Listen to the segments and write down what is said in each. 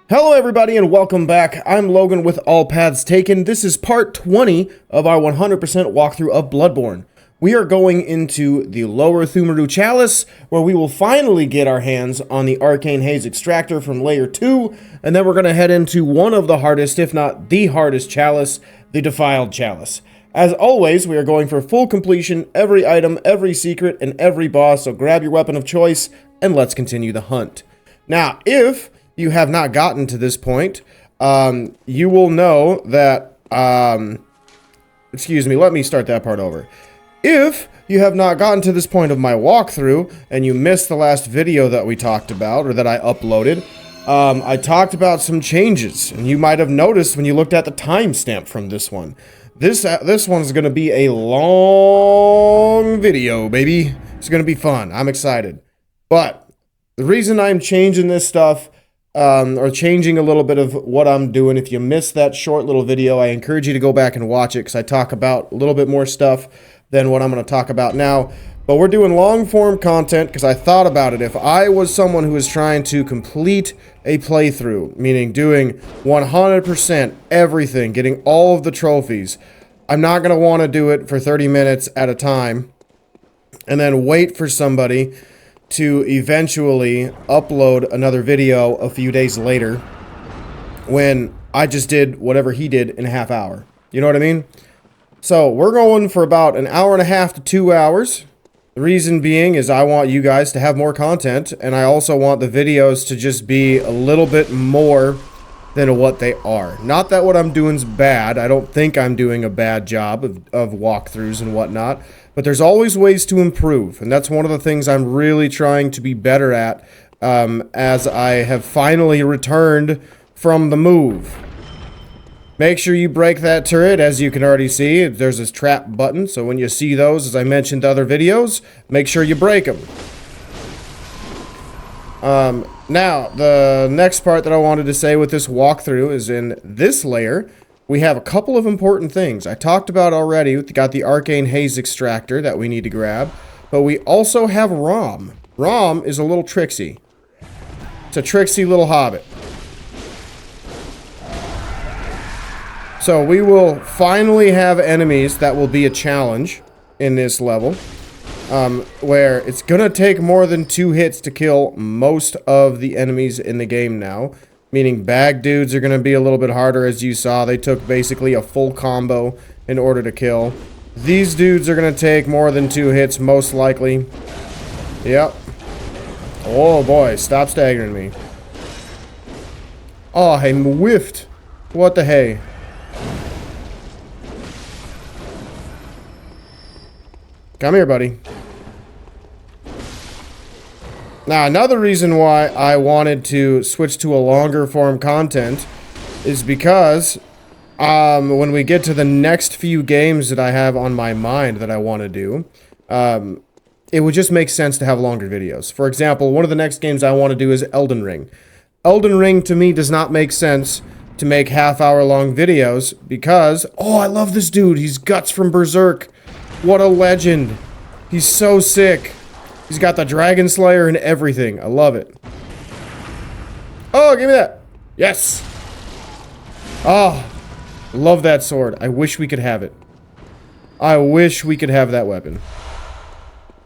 Hello everybody and welcome back. I'm Logan with All Paths Taken. This is part 20 of our 100% walkthrough of Bloodborne. We are going into the Lower Pthumeru Chalice, where we will finally get our hands on the Arcane Haze Extractor from Layer 2, and then we're going to head into one of the hardest, if not the hardest chalice, the Defiled Chalice. As always, we are going for full completion, every item, every secret, and every boss, so grab your weapon of choice, and let's continue the hunt. Now, if you have not gotten to this point, you will know that, excuse me, let me start that part over. If you have not gotten to this point of my walkthrough, and you missed the last video that we talked about, or that I uploaded, I talked about some changes, and you might have noticed when you looked at the timestamp from this one. This one's gonna be a long video, baby. It's gonna be fun. I'm excited. But the reason I'm changing this stuff, or changing a little bit of what I'm doing, if you missed that short little video, I encourage you to go back and watch it, because I talk about a little bit more stuff than what I'm going to talk about now. But we're doing long form content because I thought about it. If I was someone who was trying to complete a playthrough, meaning doing 100% everything, getting all of the trophies, I'm not going to want to do it for 30 minutes at a time and then wait for somebody to eventually upload another video a few days later when I just did whatever he did in a half hour. You know what I mean? So we're going for about an hour and a half to 2 hours. The reason being is I want you guys to have more content, and I also want the videos to just be a little bit more than what they are. Not that what I'm doing is bad. I don't think I'm doing a bad job of walkthroughs and whatnot. But there's always ways to improve, and that's one of the things I'm really trying to be better at as I have finally returned from the move. Make sure you break that turret. As you can already see, there's this trap button, so when you see those, as I mentioned in other videos, make sure you break them. Now, the next part that I wanted to say with this walkthrough is in this layer, we have a couple of important things. I talked about already, we got the Arcane Haze Extractor that we need to grab, but we also have Rom. Rom is a little tricksy. It's a tricksy little hobbit. So we will finally have enemies that will be a challenge in this level, where it's gonna take more than 2 hits to kill most of the enemies in the game now. Meaning bag dudes are going to be a little bit harder, as you saw. They took basically a full combo in order to kill. These dudes are going to take more than 2 hits, most likely. Yep. Oh boy, stop staggering me. Oh, I whiffed. What the hey? Come here, buddy. Now, another reason why I wanted to switch to a longer form content is because when we get to the next few games that I have on my mind that I want to do, it would just make sense to have longer videos. For example, one of the next games I want to do is Elden Ring. Elden Ring, to me, does not make sense to make half-hour-long videos because, oh, I love this dude. He's Guts from Berserk. What a legend. He's so sick. He's got the Dragon Slayer and everything. I love it. Oh, give me that. Yes. Oh, love that sword. I wish we could have it. I wish we could have that weapon.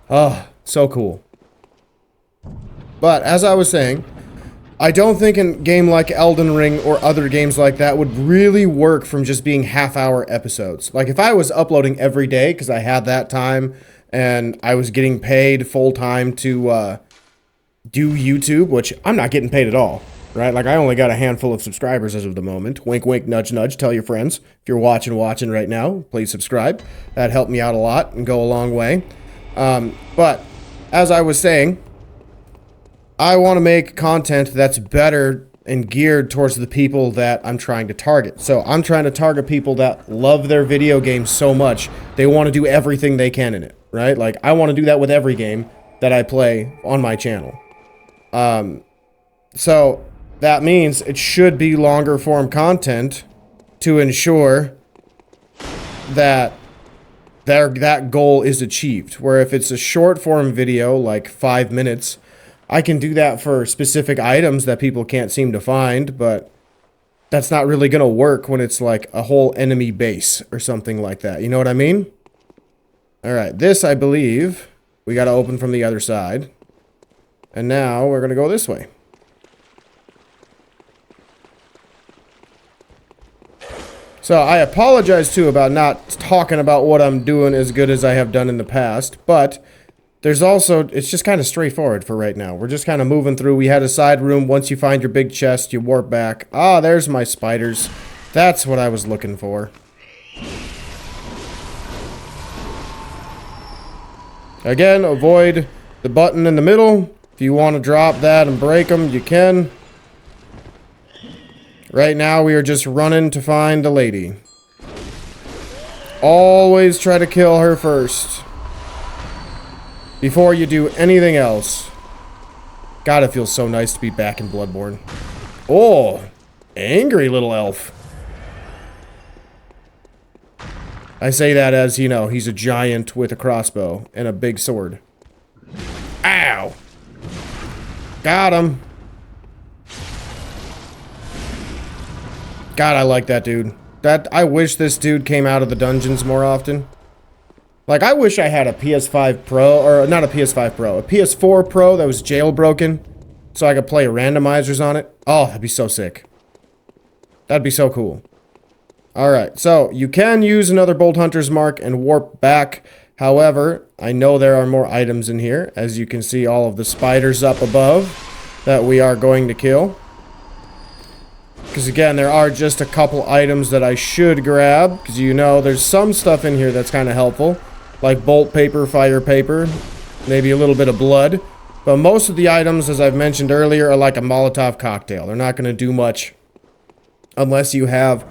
Oh, so cool. But as I was saying, I don't think a game like Elden Ring or other games like that would really work from just being half-hour episodes. Like if I was uploading every day because I had that time and I was getting paid full-time to do YouTube, which I'm not getting paid at all, right? Like, I only got a handful of subscribers as of the moment. Wink, wink, nudge, nudge. Tell your friends. If you're watching right now, please subscribe. That'd help me out a lot and go a long way. But, as I was saying, I want to make content that's better and geared towards the people that I'm trying to target. So, I'm trying to target people that love their video games so much, they want to do everything they can in it. Right? Like, I want to do that with every game that I play on my channel. So, that means it should be longer form content to ensure that that goal is achieved. Where if it's a short form video, like 5 minutes, I can do that for specific items that people can't seem to find, but that's not really going to work when it's like a whole enemy base or something like that. You know what I mean? All right, this, I believe, we got to open from the other side. And now we're going to go this way. So I apologize, too, about not talking about what I'm doing as good as I have done in the past, but there's also, it's just kind of straightforward for right now. We're just kind of moving through. We had a side room. Once you find your big chest, you warp back. Ah, there's my spiders. That's what I was looking for. Again, avoid the button in the middle. If you want to drop that and break them, you can. Right now, we are just running to find the lady. Always try to kill her first before you do anything else. God, it feels so nice to be back in Bloodborne. Oh, angry little elf. I say that as, you know, he's a giant with a crossbow and a big sword. Ow! Got him. God, I like that dude. I wish this dude came out of the dungeons more often. Like, I wish I had a PS5 Pro, or not a PS5 Pro, a PS4 Pro that was jailbroken, so I could play randomizers on it. Oh, that'd be so sick. That'd be so cool. Alright, so you can use another Bolt Hunter's Mark and warp back. However, I know there are more items in here. As you can see, all of the spiders up above that we are going to kill. Because again, there are just a couple items that I should grab. Because you know, there's some stuff in here that's kind of helpful. Like bolt paper, fire paper, maybe a little bit of blood. But most of the items, as I've mentioned earlier, are like a Molotov cocktail. They're not going to do much unless you have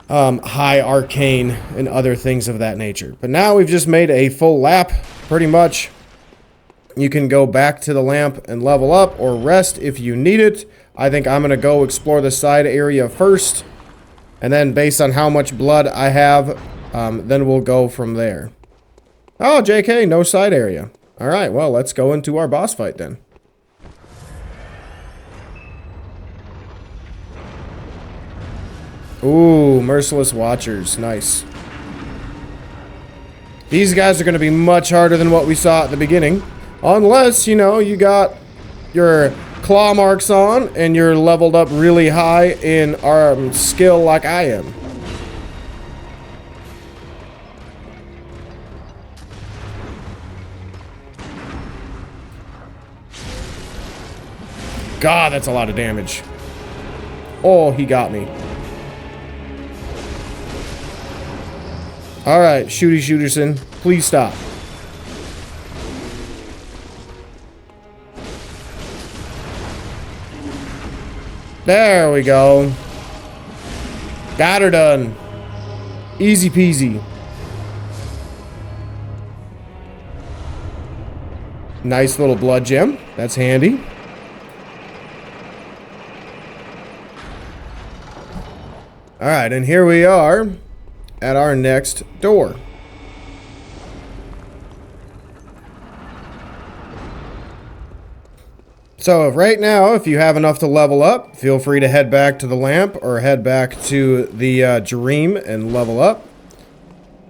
high arcane and other things of that nature. But now we've just made a full lap, pretty much. You can go back to the lamp and level up or rest if you need it. I think I'm going to go explore the side area first. And then based on how much blood I have, then we'll go from there. Oh, JK, no side area. Alright, well, let's go into our boss fight then. Ooh, Merciless Watchers. Nice. These guys are going to be much harder than what we saw at the beginning. Unless, you know, you got your claw marks on and you're leveled up really high in arm skill like I am. God, that's a lot of damage. Oh, he got me. Alright, Shooty Shooterson, please stop. There we go. Got her done. Easy peasy. Nice little blood gem. That's handy. Alright, and here we are at our next door. So right now, if you have enough to level up, feel free to head back to the lamp or head back to the dream and level up.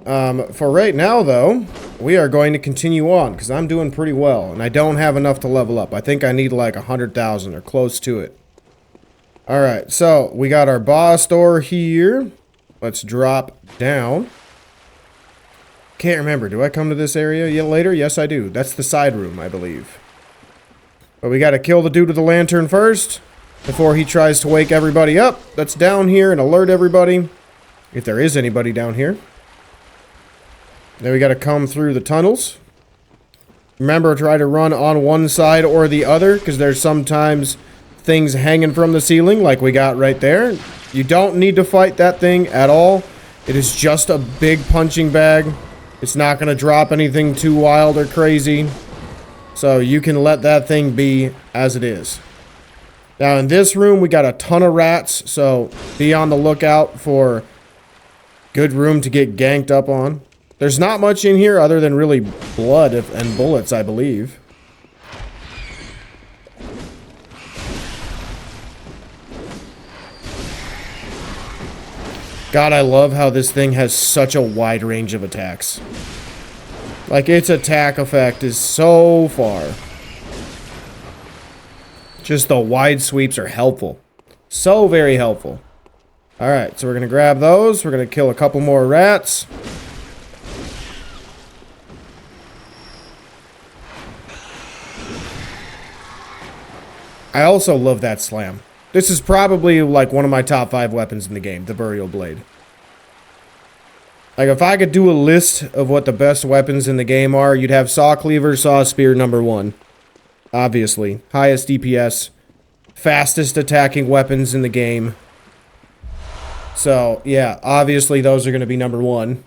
For right now, though, we are going to continue on because I'm doing pretty well and I don't have enough to level up. I think I need like 100,000 or close to it. Alright, so we got our boss door here. Let's drop down. Can't remember. Do I come to this area yet later? Yes, I do. That's the side room, I believe. But we got to kill the dude with the lantern first before he tries to wake everybody up that's down here and alert everybody. If there is anybody down here. Then we got to come through the tunnels. Remember, try to run on one side or the other because there's sometimes things hanging from the ceiling like we got right there. You don't need to fight that thing at all. It is just a big punching bag. It's not going to drop anything too wild or crazy. So you can let that thing be as it is. Now in this room we got a ton of rats. So be on the lookout for good room to get ganked up on. There's not much in here other than really blood and bullets, I believe. God, I love how this thing has such a wide range of attacks. Like, its attack effect is so far. Just the wide sweeps are helpful. So very helpful. Alright, so we're going to grab those. We're going to kill a couple more rats. I also love that slam. This is probably like one of my top 5 weapons in the game, the Burial Blade. Like, if I could do a list of what the best weapons in the game are, you'd have Saw Cleaver, Saw Spear number 1. Obviously. Highest DPS. Fastest attacking weapons in the game. So, yeah, obviously those are going to be number 1.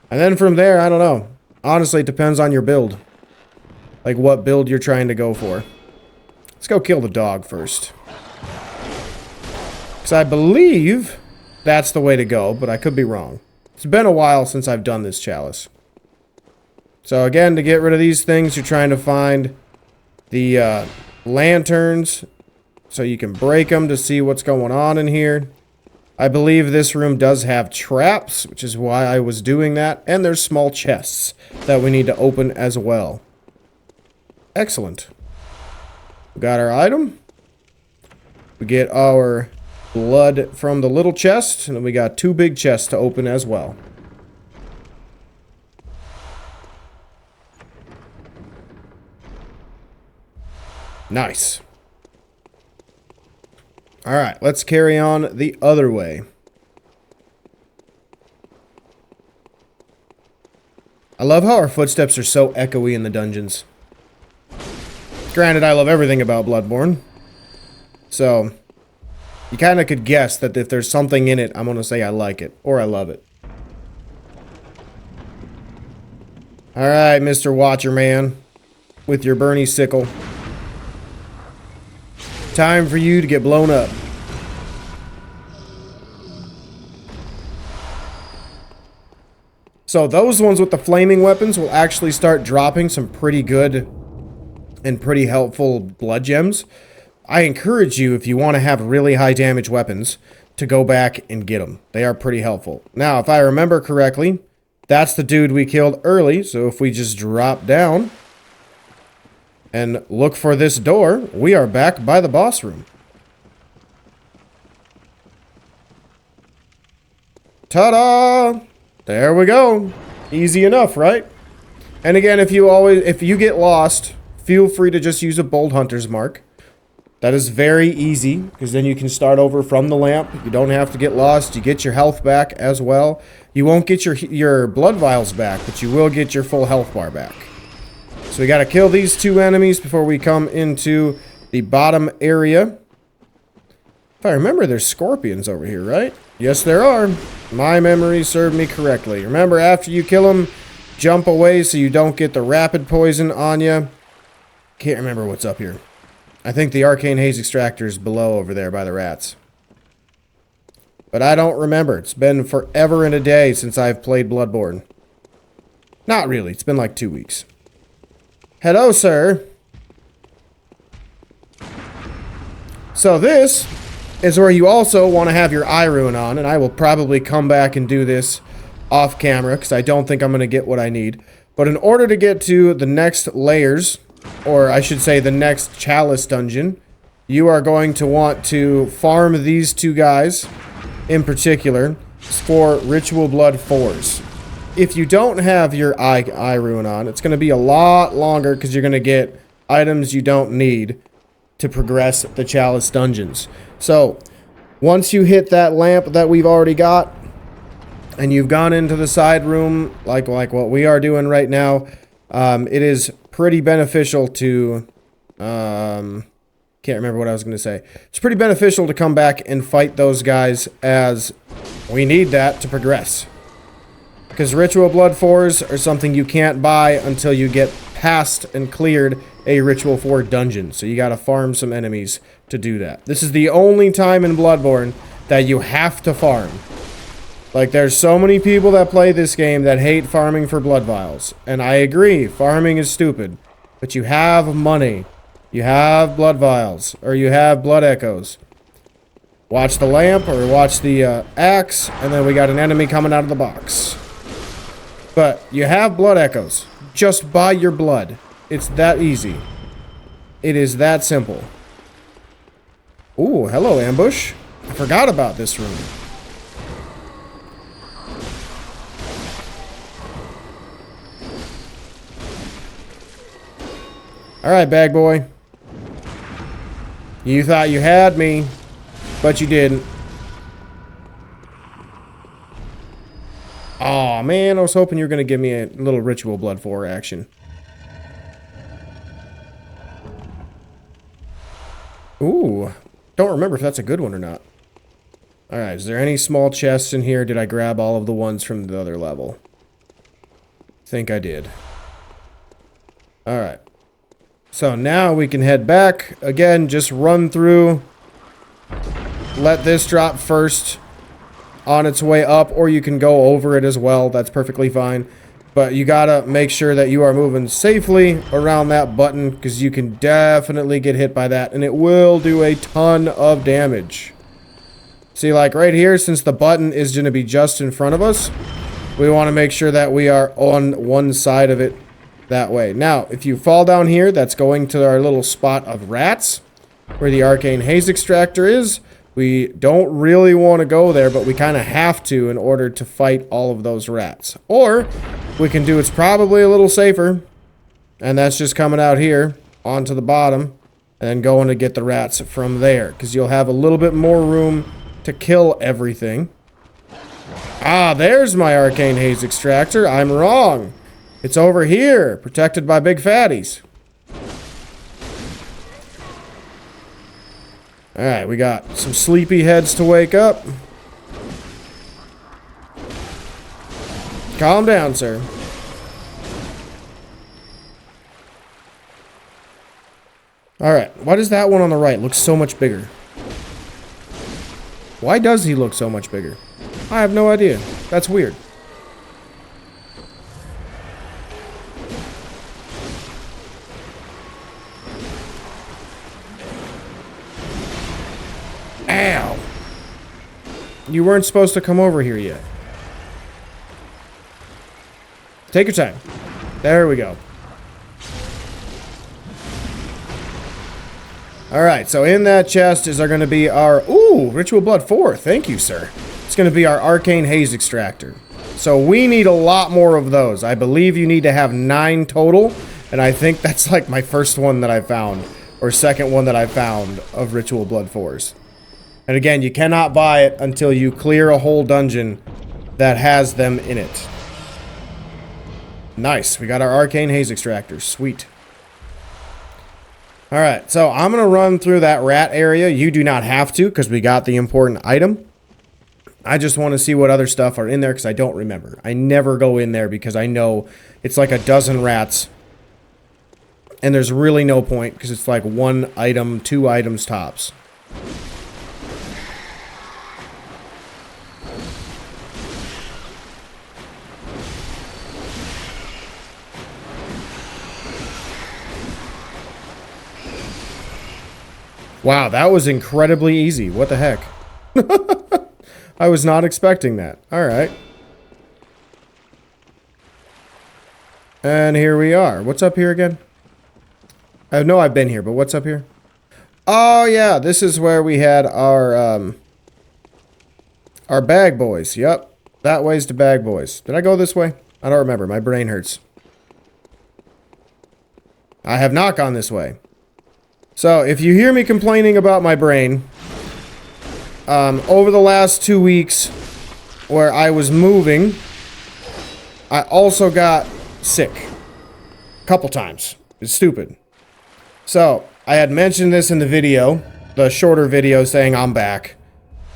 And then from there, I don't know. Honestly, it depends on your build. Like, what build you're trying to go for. Let's go kill the dog first. Because I believe that's the way to go, but I could be wrong. It's been a while since I've done this chalice. So again, to get rid of these things, you're trying to find the lanterns so you can break them to see what's going on in here. I believe this room does have traps, which is why I was doing that. And there's small chests that we need to open as well. Excellent. We got our item. We get our blood from the little chest, and then we got 2 big chests to open as well. Nice. Alright, let's carry on the other way. I love how our footsteps are so echoey in the dungeons. Granted, I love everything about Bloodborne. So, you kind of could guess that if there's something in it, I'm going to say I like it. Or I love it. Alright, Mr. Watcher Man. With your Bernie sickle. Time for you to get blown up. So those ones with the flaming weapons will actually start dropping some pretty good and pretty helpful blood gems. I encourage you, if you want to have really high damage weapons, to go back and get them. They are pretty helpful. Now, if I remember correctly, that's the dude we killed early. So if we just drop down and look for this door, we are back by the boss room. Ta-da! There we go. Easy enough, right? And again, if you get lost, feel free to just use a Bold Hunter's Mark. That is very easy, because then you can start over from the lamp. You don't have to get lost. You get your health back as well. You won't get your blood vials back, but you will get your full health bar back. So we got to kill these 2 enemies before we come into the bottom area. If I remember, there's scorpions over here, right? Yes, there are. My memory served me correctly. Remember, after you kill them, jump away so you don't get the rapid poison on you. Can't remember what's up here. I think the Arcane Haze Extractor is below over there by the rats. But I don't remember. It's been forever and a day since I've played Bloodborne. Not really. It's been like 2 weeks. Hello, sir. So this is where you also want to have your eye rune on, and I will probably come back and do this off camera because I don't think I'm going to get what I need. But in order to get to the next layers, or I should say the next chalice dungeon, you are going to want to farm these 2 guys in particular for ritual blood 4s. If you don't have your eye rune on, it's going to be a lot longer because you're going to get items you don't need to progress the chalice dungeons. So, once you hit that lamp that we've already got, and you've gone into the side room, like what we are doing right now, it is pretty beneficial to, can't remember what I was going to say. It's pretty beneficial to come back and fight those guys, as we need that to progress. Because ritual blood 4s are something you can't buy until you get past and cleared a ritual 4 dungeon. So you gotta farm some enemies to do that. This is the only time in Bloodborne that you have to farm. Like, there's so many people that play this game that hate farming for blood vials. And I agree, farming is stupid. But you have money. You have blood vials. Or you have blood echoes. Watch the lamp, or watch the axe, and then we got an enemy coming out of the box. But you have blood echoes. Just buy your blood. It's that easy. It is that simple. Ooh, hello, ambush. I forgot about this room. Alright, bag boy. You thought you had me, but you didn't. Aw, man, I was hoping you were going to give me a little ritual blood 4 action. Ooh, don't remember if that's a good one or not. Alright, is there any small chests in here? Did I grab all of the ones from the other level? Think I did. Alright. So now we can head back. Again, just run through. Let this drop first on its way up, or you can go over it as well. That's perfectly fine. But you gotta make sure that you are moving safely around that button, because you can definitely get hit by that, and it will do a ton of damage. See, like right here, since the button is going to be just in front of us, we want to make sure that we are on one side of it that way. Now, if you fall down here, that's going to our little spot of rats, where the arcane haze extractor is. We don't really want to go there, but we kind of have to in order to fight all of those rats. Or we can do it's probably a little safer, and that's just coming out here onto the bottom and then going to get the rats from there, because you'll have a little bit more room to kill everything. Ah, there's my arcane haze extractor. I'm wrong. It's over here, protected by big fatties. Alright, we got some sleepy heads to wake up. Calm down, sir. Alright, why does that one on the right look so much bigger? Why does he look so much bigger? I have no idea. That's weird. Ow! You weren't supposed to come over here yet. Take your time. There we go. Alright, so in that chest is going to be our... Ooh, Ritual Blood 4. Thank you, sir. It's going to be our Arcane Haze Extractor. So we need a lot more of those. I believe you need to have 9 total. And I think that's like my first one that I found. Or second one that I found of Ritual Blood 4s. And again, you cannot buy it until you clear a whole dungeon that has them in it. Nice. We got our Arcane Haze Extractor. Sweet. Alright, so I'm going to run through that rat area. You do not have to, because we got the important item. I just want to see what other stuff are in there, because I don't remember. I never go in there, because I know it's like a dozen rats. And there's really no point, because it's like 1 item, 2 items tops. Wow, that was incredibly easy. What the heck? I was not expecting that. Alright. And here we are. What's up here again? I know I've been here, but what's up here? Oh, yeah. This is where we had our bag boys. Yep. That way's to bag boys. Did I go this way? I don't remember. My brain hurts. I have not gone this way. So, if you hear me complaining about my brain, over the last 2 weeks where I was moving, I also got sick. A couple times. It's stupid. So, I had mentioned this in the video, the shorter video saying I'm back.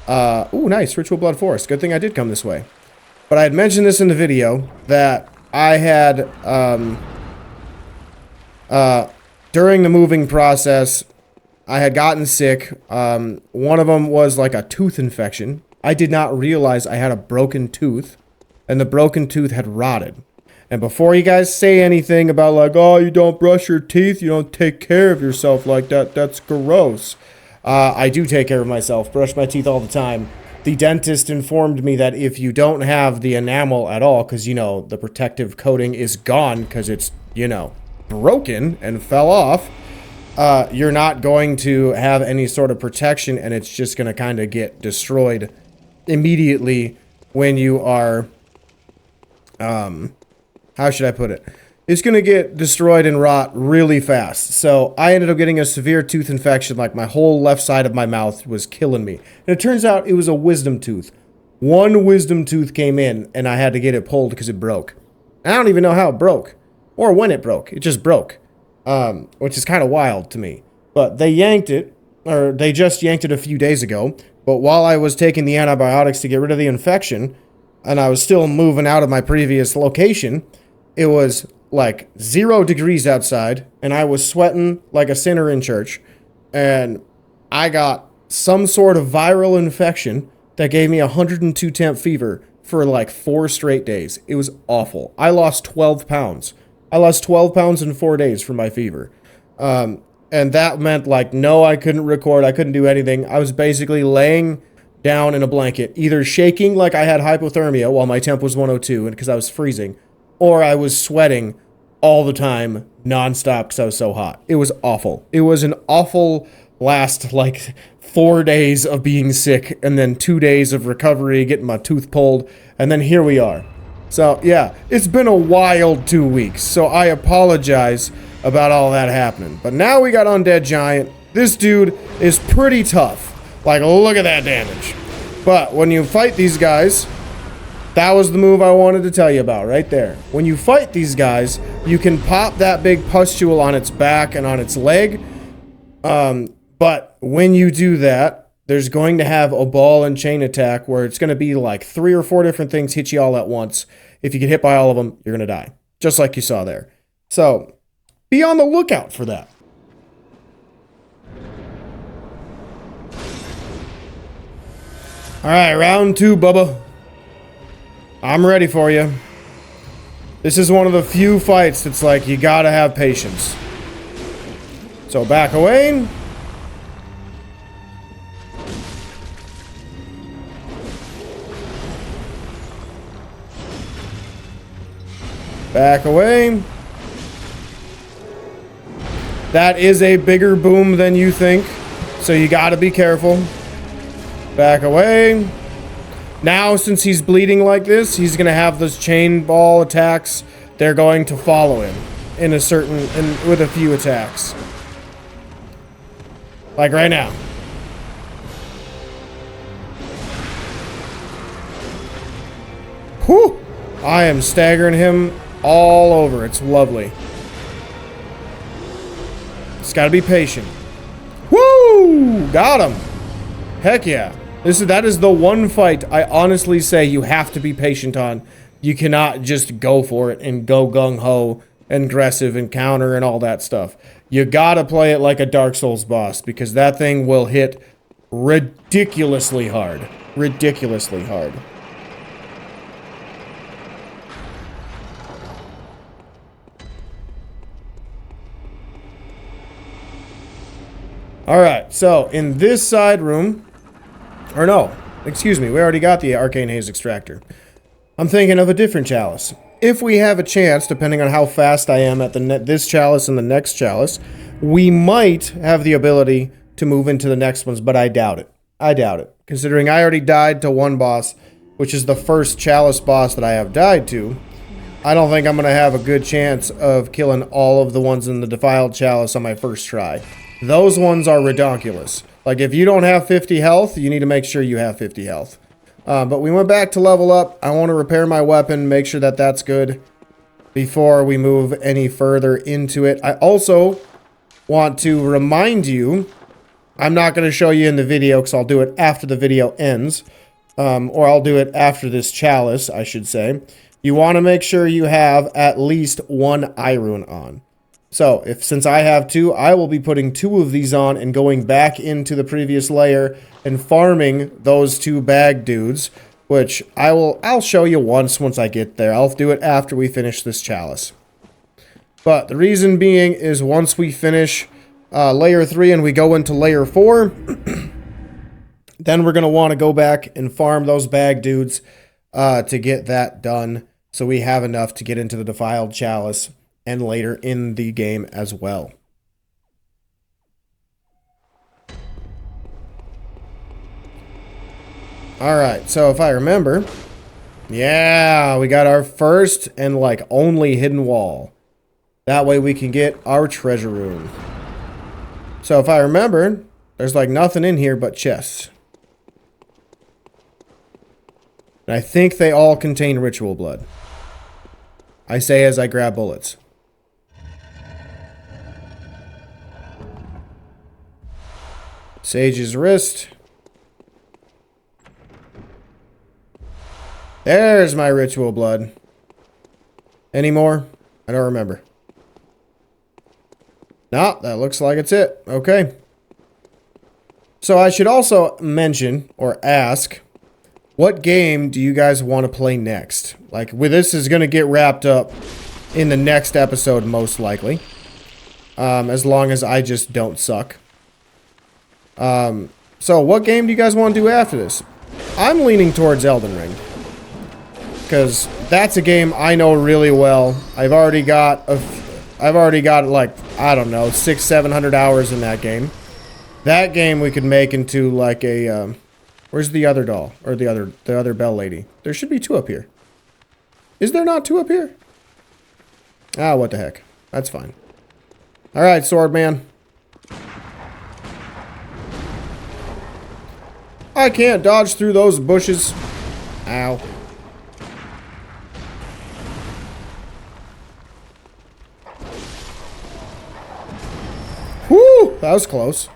Ooh, nice, Ritual Blood Forest. Good thing I did come this way. But I had mentioned this in the video that I had, during the moving process, I had gotten sick. One of them was like a tooth infection. I did not realize I had a broken tooth, and the broken tooth had rotted. And before you guys say anything about like, oh, you don't brush your teeth, you don't take care of yourself like that, that's gross. I do take care of myself, brush my teeth all the time. The dentist informed me that if you don't have the enamel at all, because, you know, the protective coating is gone because it's, you know, broken and fell off, you're not going to have any sort of protection, and it's just going to kind of get destroyed immediately when you are, how should I put it? It's going to get destroyed and rot really fast. So I ended up getting a severe tooth infection, like my whole left side of my mouth was killing me. And it turns out it was a wisdom tooth. One wisdom tooth came in, and I had to get it pulled because it broke. I don't even know how it broke, or when it broke. It just broke, which is kind of wild to me. But they yanked it, or they just yanked it a few days ago. But while I was taking the antibiotics to get rid of the infection, and I was still moving out of my previous location, it was like 0 degrees outside, and I was sweating like a sinner in church, and I got some sort of viral infection that gave me 102 temp fever for like 4 straight days. It was awful. I lost 12 pounds. I lost 12 pounds in 4 days from my fever. And that meant like, no, I couldn't record. I couldn't do anything. I was basically laying down in a blanket, either shaking like I had hypothermia while my temp was 102 and because I was freezing, or I was sweating all the time, nonstop, because I was so hot. It was awful. It was an awful last, like, 4 days of being sick, and then 2 days of recovery, getting my tooth pulled, and then here we are. So, yeah, it's been a wild 2 weeks, so I apologize about all that happening. But now we got Undead Giant. This dude is pretty tough. Like, look at that damage. But when you fight these guys, that was the move I wanted to tell you about right there. When you fight these guys, you can pop that big pustule on its back and on its leg. But when you do that, there's going to have a ball and chain attack where it's going to be like 3 or 4 different things hit you all at once. If you get hit by all of them, you're going to die. Just like you saw there. So, be on the lookout for that. Alright, round 2, Bubba. I'm ready for you. This is one of the few fights that's like, you gotta have patience. So back away. Back away. That is a bigger boom than you think, so you gotta be careful. Back away. Now, since he's bleeding like this, he's going to have those chain ball attacks. They're going to follow him in a certain, with a few attacks. Like right now. Whew! I am staggering him all over. It's lovely. Just gotta be patient. Woo! Got him. Heck yeah. That is the one fight I honestly say you have to be patient on. You cannot just go for it and go gung-ho and aggressive and counter and all that stuff. You gotta play it like a Dark Souls boss, because that thing will hit ridiculously hard. Ridiculously hard. Alright, so in this side room... Or no, excuse me, we already got the Arcane Haze Extractor. I'm thinking of a different chalice. If we have a chance, depending on how fast I am at this chalice and the next chalice, we might have the ability to move into the next ones, but I doubt it. I doubt it. Considering I already died to one boss, which is the first chalice boss that I have died to, I don't think I'm going to have a good chance of killing all of the ones in the Defiled Chalice on my first try. Those ones are redonkulous. Like, if you don't have 50 health, you need to make sure you have 50 health. But we went back to level up. I want to repair my weapon, make sure that that's good before we move any further into it. I also want to remind you, I'm not going to show you in the video because I'll do it after the video ends. Or I'll do it after this chalice, I should say. You want to make sure you have at least 1 eye rune on. So, since I have 2, I will be putting 2 of these on and going back into the previous layer and farming those 2 bag dudes, which I'll show you once I get there. I'll do it after we finish this chalice. But the reason being is once we finish layer 3 and we go into layer 4, then we're going to want to go back and farm those bag dudes to get that done. So we have enough to get into the Defiled Chalice and later in the game as well. Alright, so if I remember, yeah, we got our first and like only hidden wall. That way we can get our treasure room. So if I remember, there's like nothing in here but chests. And I think they all contain ritual blood. I say as I grab bullets. Sage's wrist. There's my ritual blood. Any more? I don't remember. No, that looks like it's it. Okay. So I should also mention or ask, what game do you guys want to play next? Like, this is going to get wrapped up in the next episode, most likely. As long as I just don't suck. So what game do you guys want to do after this? I'm leaning towards Elden Ring. Because that's a game I know really well. I've already got like, I don't know, 600-700 hours in that game. That game we could make into like a, where's the other doll? Or the other bell lady? There should be 2 up here. Is there not 2 up here? Ah, what the heck. That's fine. Alright, sword man. I can't dodge through those bushes. Ow. Whew, that was close.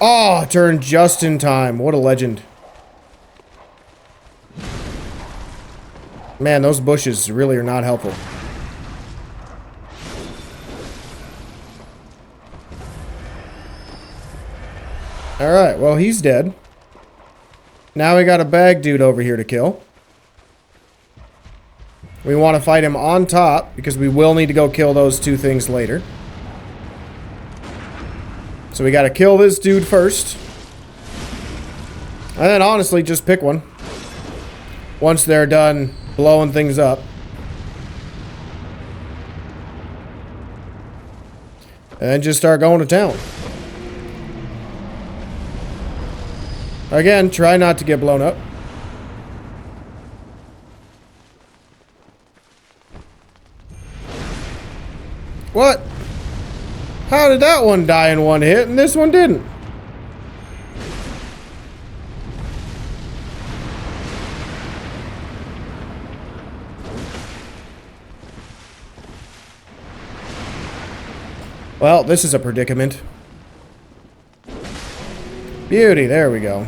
Oh, turned just in time. What a legend. Man, those bushes really are not helpful. Alright, well, he's dead. Now we got a bag dude over here to kill. We want to fight him on top, because we will need to go kill those 2 things later. So we got to kill this dude first. And then honestly, just pick one. Once they're done blowing things up. And then just start going to town. Again, try not to get blown up. What? How did that one die in one hit and this one didn't? Well, this is a predicament. Beauty, there we go.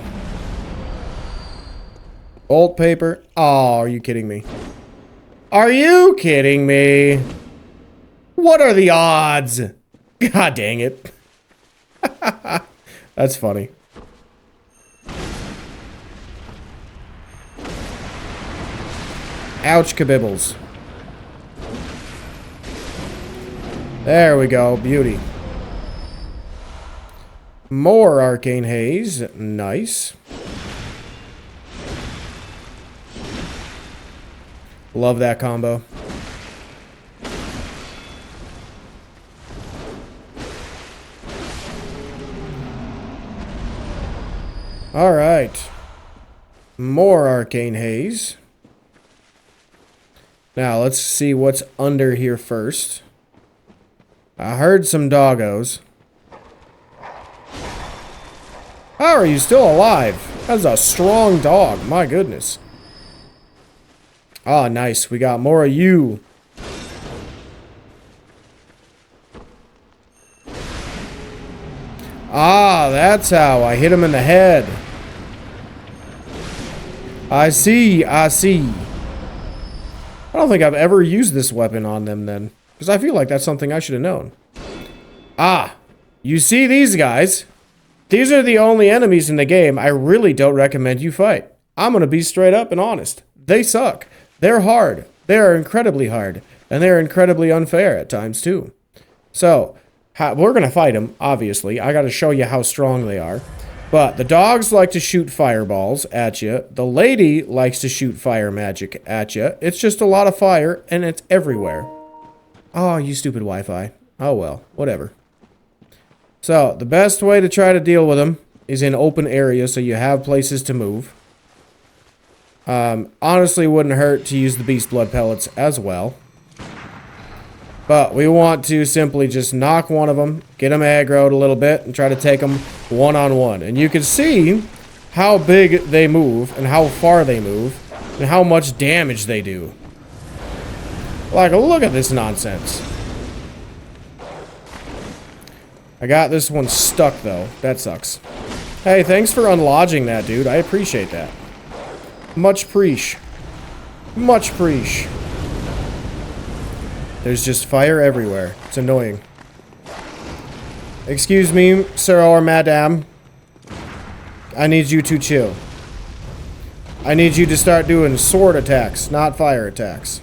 Old paper. Oh, are you kidding me? Are you kidding me? What are the odds? God dang it. That's funny. Ouch, kabibbles. There we go. Beauty. More arcane haze. Nice. Love that combo. Alright. More arcane haze. Now, let's see what's under here first. I heard some doggos. How are you still alive? That's a strong dog. My goodness. Oh, nice. We got more of you. Ah, that's how I hit him in the head. I see, I see. I don't think I've ever used this weapon on them then. Because I feel like that's something I should have known. Ah, you see these guys? These are the only enemies in the game I really don't recommend you fight. I'm going to be straight up and honest. They suck. They're hard. They are incredibly hard. And they're incredibly unfair at times, too. So, we're going to fight them, obviously. I got to show you how strong they are. But the dogs like to shoot fireballs at you. The lady likes to shoot fire magic at you. It's just a lot of fire, and it's everywhere. Oh, you stupid Wi-Fi. Oh, well. Whatever. So, the best way to try to deal with them is in open areas so you have places to move. Honestly, wouldn't hurt to use the beast blood pellets as well. But we want to simply just knock one of them, get them aggroed a little bit, and try to take them one-on-one. And you can see how big they move, and how far they move, and how much damage they do. Like, look at this nonsense. I got this one stuck, though. That sucks. Hey, thanks for unlodging that, dude. I appreciate that. Much preach. Much preach. There's just fire everywhere. It's annoying. Excuse me, sir or madame. I need you to chill. I need you to start doing sword attacks, not fire attacks.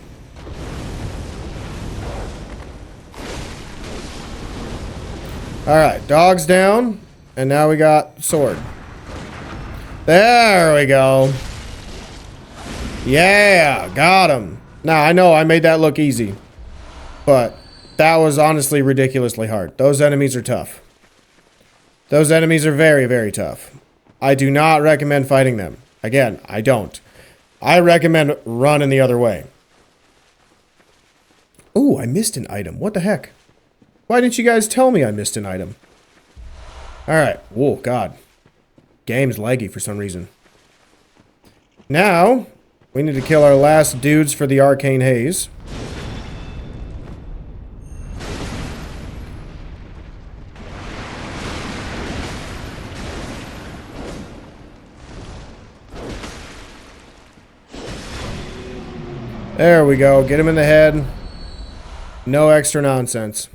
Alright, dogs down. And now we got sword. There we go. Yeah, got him. Now, I know I made that look easy. But that was honestly ridiculously hard. Those enemies are tough. Those enemies are very, very tough. I do not recommend fighting them. Again, I don't. I recommend running the other way. Ooh, I missed an item. What the heck? Why didn't you guys tell me I missed an item? Alright. Whoa, God. Game's laggy for some reason. Now, we need to kill our last dudes for the Arcane Haze. There we go. Get him in the head. No extra nonsense.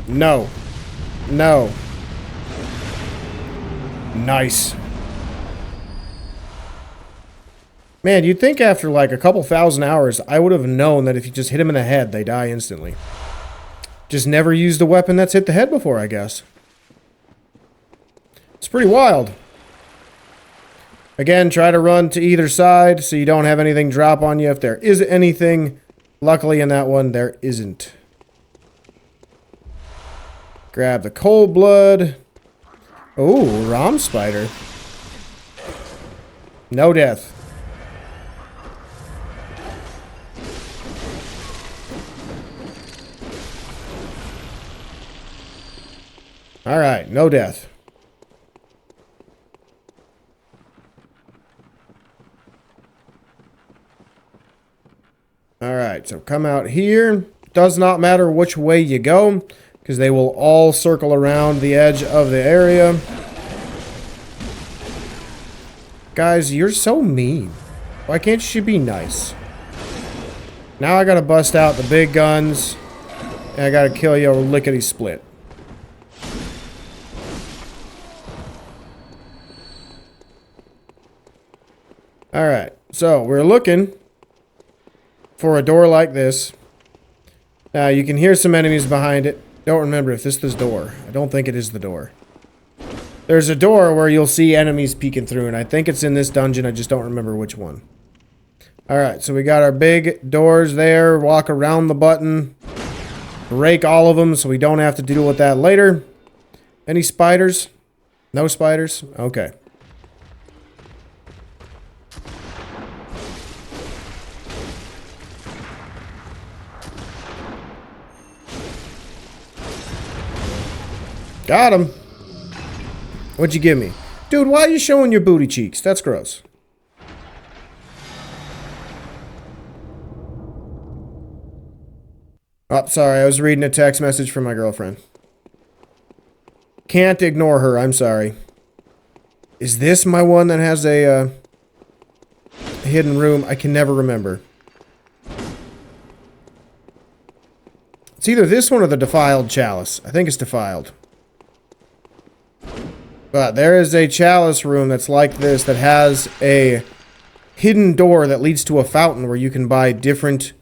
No. No. Nice. Man, you'd think after like a couple thousand hours, I would have known that if you just hit him in the head, they die instantly. Just never used a weapon that's hit the head before, I guess. It's pretty wild. Again, try to run to either side so you don't have anything drop on you if there is anything. Luckily in that one, there isn't. Grab the cold blood. Oh, Rom Spider. No death. Alright, no death. Alright, so come out here. Does not matter which way you go, because they will all circle around the edge of the area. Guys, you're so mean. Why can't you be nice? Now I gotta bust out the big guns, and I gotta kill you lickety-split. Alright, so we're looking for a door like this. Now, you can hear some enemies behind it. Don't remember if this is the door. I don't think it is the door. There's a door where you'll see enemies peeking through, and I think it's in this dungeon. I just don't remember which one. Alright, so we got our big doors there. Walk around the button. Break all of them so we don't have to deal with that later. Any spiders? No spiders? Okay. Got him. What'd you give me? Dude, why are you showing your booty cheeks? That's gross. Oh, sorry. I was reading a text message from my girlfriend. Can't ignore her. I'm sorry. Is this my one that has a hidden room? I can never remember. It's either this one or the Defiled Chalice. I think it's Defiled. But there is a chalice room that's like this that has a hidden door that leads to a fountain where you can buy different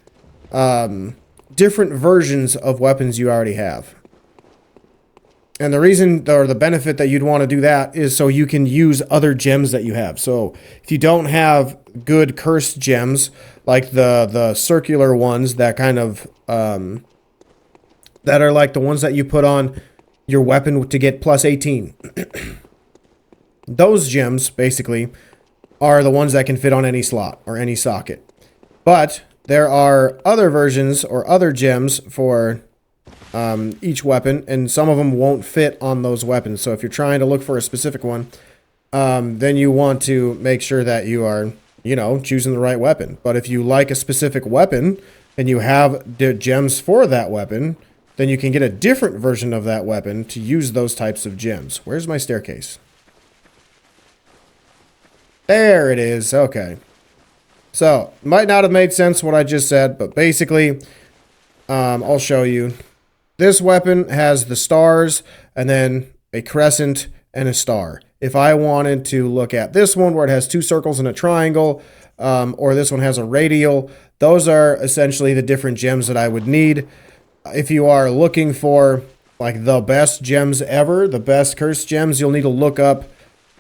different versions of weapons you already have. And the reason, or the benefit that you'd want to do that is so you can use other gems that you have. So if you don't have good cursed gems, like the circular ones that kind of, that are like the ones that you put on your weapon to get plus 18. Those gems, basically, are the ones that can fit on any slot or any socket. But there are other versions or other gems for each weapon, and some of them won't fit on those weapons. So if you're trying to look for a specific one, then you want to make sure that you are, you know, choosing the right weapon. But if you like a specific weapon and you have the gems for that weapon, then you can get a different version of that weapon to use those types of gems. Where's my staircase? There it is. Okay. So, might not have made sense what I just said, but basically, I'll show you. This weapon has the stars, and then a crescent and a star. If I wanted to look at this one where it has two circles and a triangle, or this one has a radial, those are essentially the different gems that I would need. If you are looking for like the best gems ever, the best cursed gems, you'll need to look up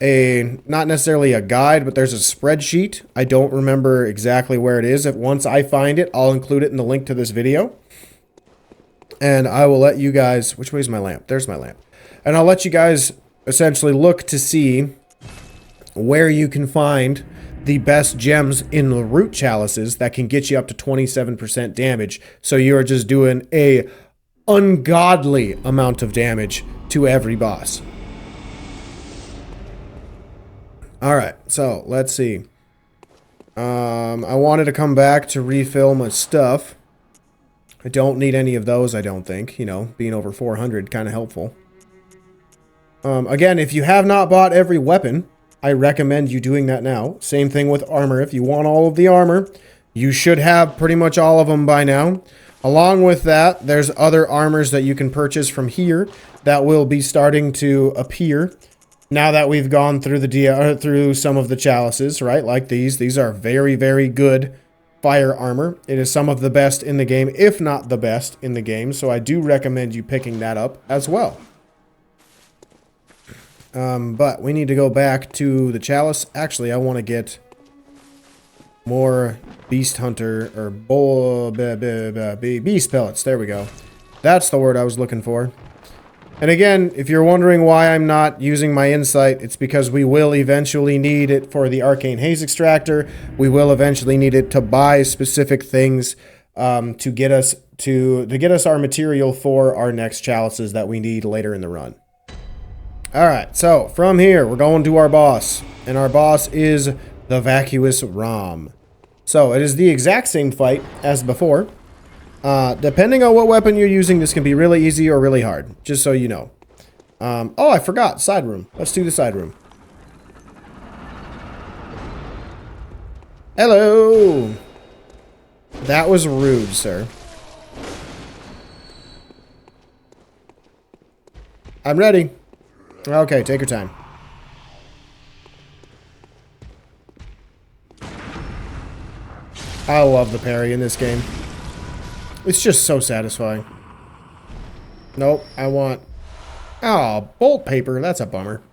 not necessarily a guide, but there's a spreadsheet. I don't remember exactly where it is. If once I find it, I'll include it in the link to this video. And I will let you guys, which way is my lamp? There's my lamp. And I'll let you guys essentially look to see where you can find the best gems in the root chalices that can get you up to 27% damage. So you are just doing a ungodly amount of damage to every boss. Alright, so let's see. I wanted to come back to refill my stuff. I don't need any of those, I don't think. You know, being over 400, kind of helpful. Again, if you have not bought every weapon, I recommend you doing that now. Same thing with armor. If you want all of the armor, you should have pretty much all of them by now. Along with that, there's other armors that you can purchase from here that will be starting to appear now that we've gone through through some of the chalices, right? Like these. These are very, very good fire armor. It is some of the best in the game, if not the best in the game. So I do recommend you picking that up as well. But we need to go back to the chalice. Actually, I want to get more beast hunter or beast pellets. There we go. That's the word I was looking for. And again, if you're wondering why I'm not using my insight, it's because we will eventually need it for the arcane haze extractor. We will eventually need it to buy specific things to get us our material for our next chalices that we need later in the run. Alright, so from here, we're going to our boss. And our boss is the Vacuous Rom. So, it is the exact same fight as before. Depending on what weapon you're using, this can be really easy or really hard. Just so you know. Oh, I forgot. Side room. Let's do the side room. Hello! That was rude, sir. I'm ready. Okay, take your time. I love the parry in this game. It's just so satisfying. Nope, I want... Oh, bolt paper. That's a bummer.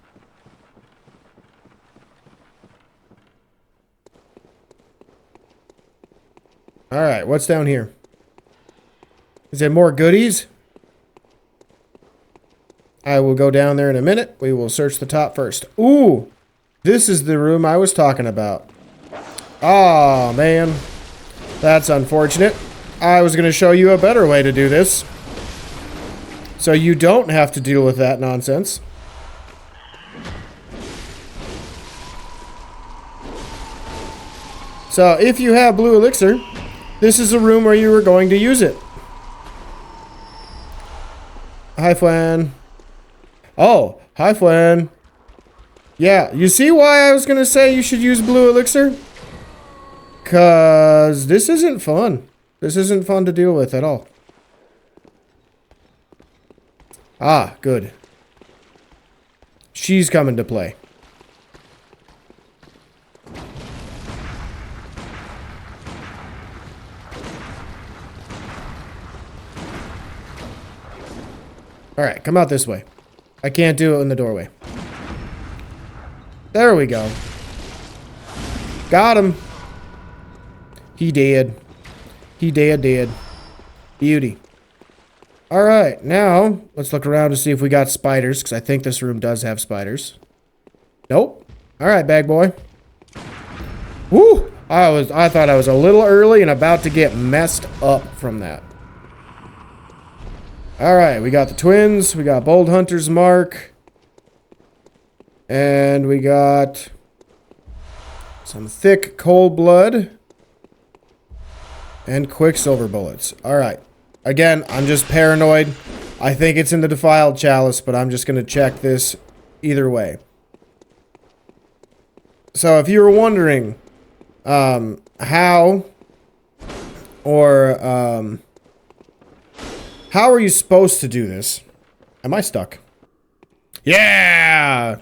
Alright, what's down here? Is there more goodies? I will go down there in a minute. We will search the top first. Ooh! This is the room I was talking about. Oh, man. That's unfortunate. I was going to show you a better way to do this. So you don't have to deal with that nonsense. So if you have blue elixir, this is the room where you were going to use it. Hi, Flan. Oh, hi, Flan. Yeah, you see why I was going to say you should use blue elixir? Because this isn't fun. This isn't fun to deal with at all. Ah, good. She's coming to play. Alright, come out this way. I can't do it in the doorway. There we go. Got him. He did. He did. Beauty. Alright, now let's look around to see if we got spiders, because I think this room does have spiders. Nope. Alright, bag boy. Woo! I thought I was a little early and about to get messed up from that. Alright, we got the twins, we got Bold Hunter's Mark, and we got some thick cold blood and quicksilver bullets. Alright. Again, I'm just paranoid. I think it's in the Defiled Chalice, but I'm just going to check this either way. So if you were wondering how are you supposed to do this? Am I stuck? Yeah!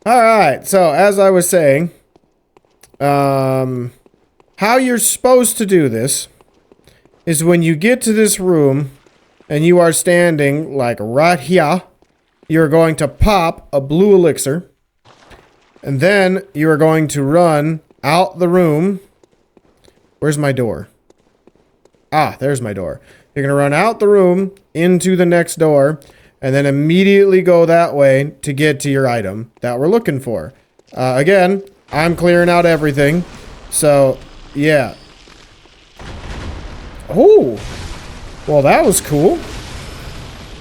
Alright, so as I was saying, how you're supposed to do this is when you get to this room and you are standing like right here, you're going to pop a blue elixir, and then you are going to run out the room. Where's my door? Ah, there's my door. You're going to run out the room into the next door and then immediately go that way to get to your item that we're looking for. Again, I'm clearing out everything. So, yeah. Oh, well, that was cool.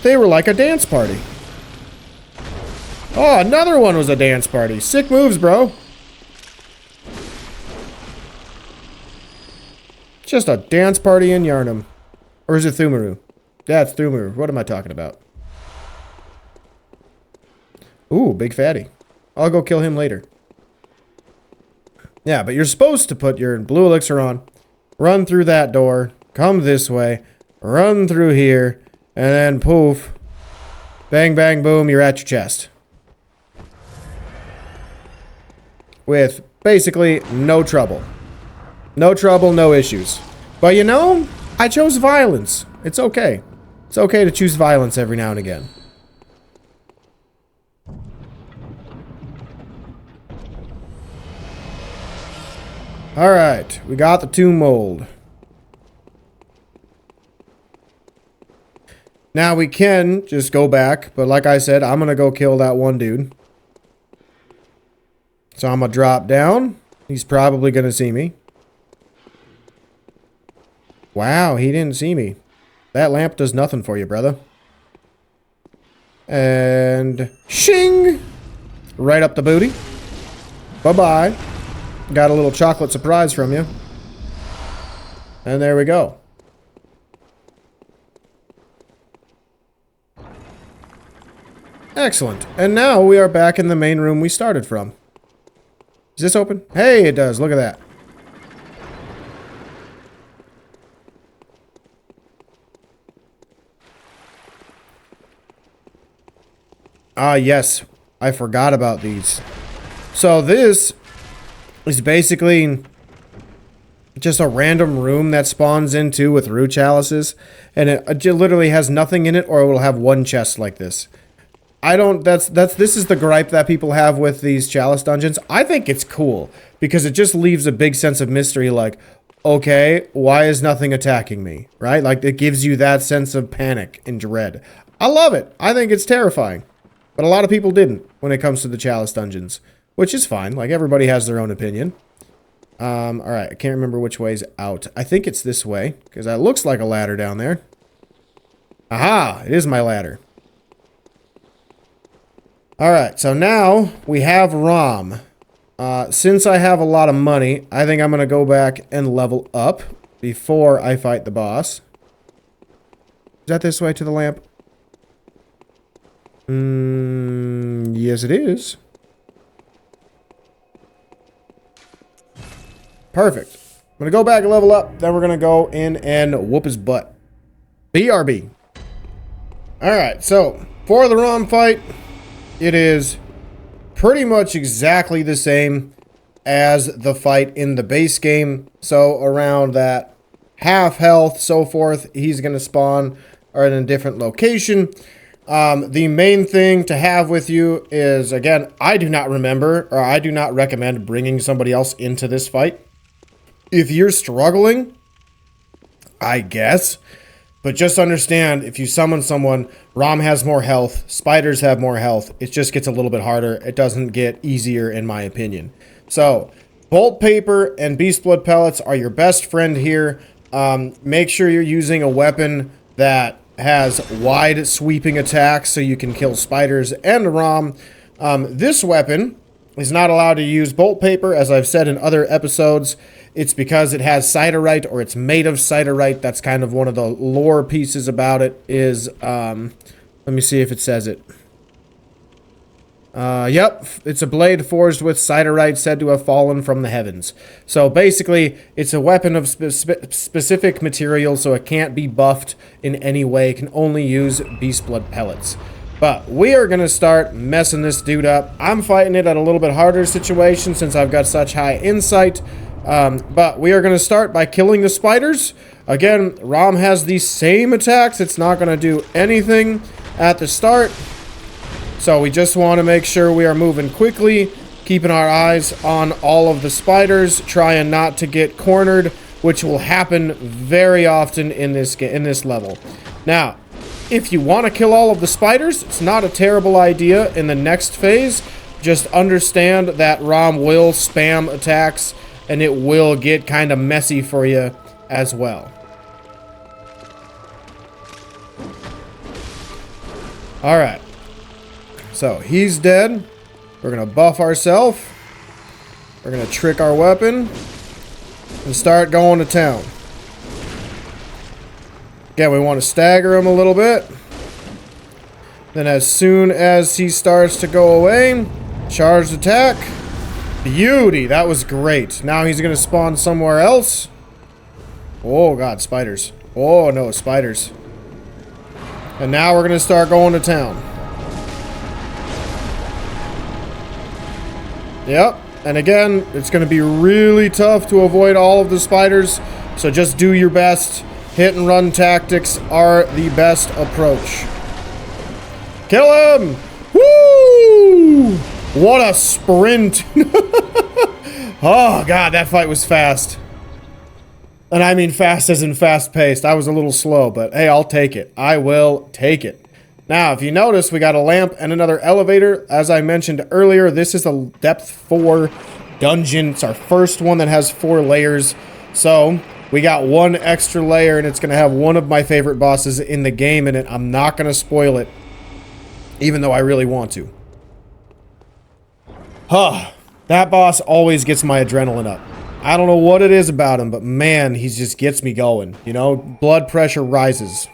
They were like a dance party. Oh, another one was a dance party. Sick moves, bro. Just a dance party in Yharnam. Or is it Pthumeru? Yeah, it's Pthumeru. What am I talking about? Ooh, big fatty. I'll go kill him later. Yeah, but you're supposed to put your blue elixir on, run through that door, come this way, run through here, and then poof, bang, bang, boom, you're at your chest. With basically no trouble. No trouble, no issues. But you know, I chose violence. It's okay. It's okay to choose violence every now and again. Alright, we got the tomb mold. Now we can just go back, but like I said, I'm gonna go kill that one dude. So I'm gonna drop down. He's probably gonna see me. Wow, he didn't see me. That lamp does nothing for you, brother. And shing! Right up the booty. Bye-bye. Got a little chocolate surprise from you. And there we go. Excellent. And now we are back in the main room we started from. Is this open? Hey, it does. Look at that. Ah, yes. I forgot about these. So this is basically just a random room that spawns into with root chalices, and it literally has nothing in it, or it will have one chest like this. This is the gripe that people have with these chalice dungeons. I think it's cool because it just leaves a big sense of mystery, like, okay, why is nothing attacking me, right? Like, it gives you that sense of panic and dread. I love it. I think it's terrifying, but a lot of people didn't when it comes to the chalice dungeons. Which is fine. Like, everybody has their own opinion. Alright, I can't remember which way's out. I think it's this way, because that looks like a ladder down there. Aha! It is my ladder. Alright, so now we have ROM. Since I have a lot of money, I think I'm going to go back and level up before I fight the boss. Is that this way to the lamp? Yes it is. Perfect. I'm going to go back and level up. Then we're going to go in and whoop his butt. BRB. Alright, so for the ROM fight, it is pretty much exactly the same as the fight in the base game. So around that half health, so forth, he's going to spawn are in a different location. The main thing to have with you is, again, I do not remember, or I do not recommend bringing somebody else into this fight. If you're struggling, I guess, but just understand, if you summon someone, Rom has more health, spiders have more health, it just gets a little bit harder. It doesn't get easier, in my opinion. So, bolt paper and beast blood pellets are your best friend here. Make sure you're using a weapon that has wide sweeping attacks so you can kill spiders and Rom. This weapon is not allowed to use bolt paper, as I've said in other episodes. It's because it has siderite, or it's made of siderite. That's kind of one of the lore pieces about it is, let me see if it says it. Yep, it's a blade forged with siderite said to have fallen from the heavens. So basically, it's a weapon of specific material, so it can't be buffed in any way. It can only use beast blood pellets. But we are going to start messing this dude up. I'm fighting it at a little bit harder situation since I've got such high insight. But we are going to start by killing the spiders. Again, Rom has the same attacks. It's not going to do anything at the start. So we just want to make sure we are moving quickly, keeping our eyes on all of the spiders, trying not to get cornered, which will happen very often in this level. Now, if you want to kill all of the spiders, it's not a terrible idea in the next phase. Just understand that Rom will spam attacks, and it will get kind of messy for you as well. Alright. So, he's dead. We're going to buff ourselves. We're going to trick our weapon. And start going to town. Again, we want to stagger him a little bit. Then as soon as he starts to go away, charged attack. Beauty. That was great. Now he's going to spawn somewhere else. Oh, God, spiders. Oh, no, spiders. And now we're going to start going to town. Yep, and again, it's going to be really tough to avoid all of the spiders, so just do your best. Hit and run tactics are the best approach. Kill him! Woo! What a sprint! Oh, God, that fight was fast. And I mean fast as in fast-paced. I was a little slow, but hey, I'll take it. I will take it. Now, if you notice, we got a lamp and another elevator. As I mentioned earlier, this is a depth 4 dungeon. It's our first one that has 4 layers. So, we got one extra layer, and it's going to have one of my favorite bosses in the game in it. I'm not going to spoil it, even though I really want to. Huh. That boss always gets my adrenaline up. I don't know what it is about him, but man, he just gets me going. You know, blood pressure rises.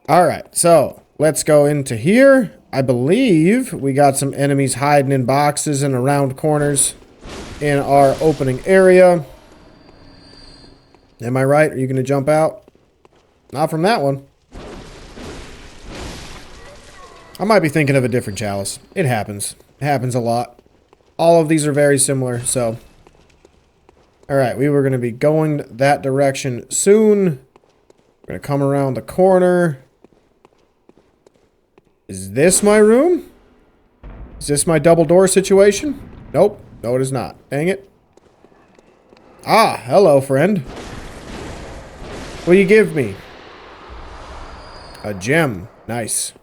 Alright, so let's go into here. I believe we got some enemies hiding in boxes and around corners in our opening area. Am I right? Are you going to jump out? Not from that one. I might be thinking of a different chalice. It happens. It happens a lot. All of these are very similar, so. Alright, we were going to be going that direction soon. We're going to come around the corner. Is this my room? Is this my double door situation? Nope. No, it is not. Dang it. Ah, hello, friend. What do you give me? A gem. Nice.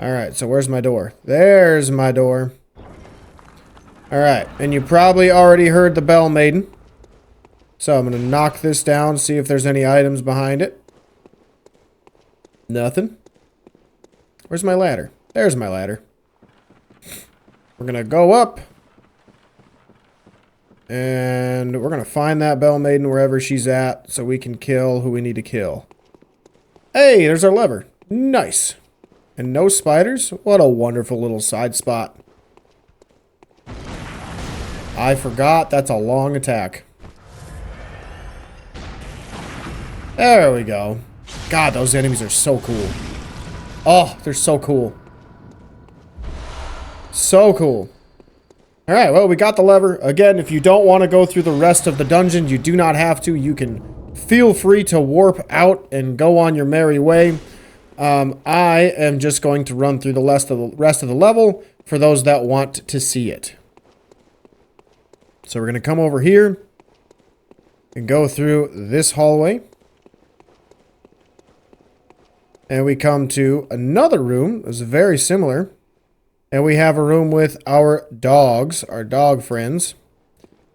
Alright, so where's my door? There's my door. Alright, and you probably already heard the bell maiden. So I'm going to knock this down, see if there's any items behind it. Nothing. Where's my ladder? There's my ladder. We're going to go up. And we're going to find that bell maiden wherever she's at so we can kill who we need to kill. Hey, there's our lever. Nice. And no spiders? What a wonderful little side spot. I forgot that's a long attack. There we go. God, those enemies are so cool. Oh, they're so cool. So cool. Alright, well, we got the lever. Again, if you don't want to go through the rest of the dungeon, you do not have to. You can feel free to warp out and go on your merry way. I am just going to run through the rest of the level for those that want to see it. So we're going to come over here and go through this hallway. And we come to another room that's very similar. And we have a room with our dogs, our dog friends,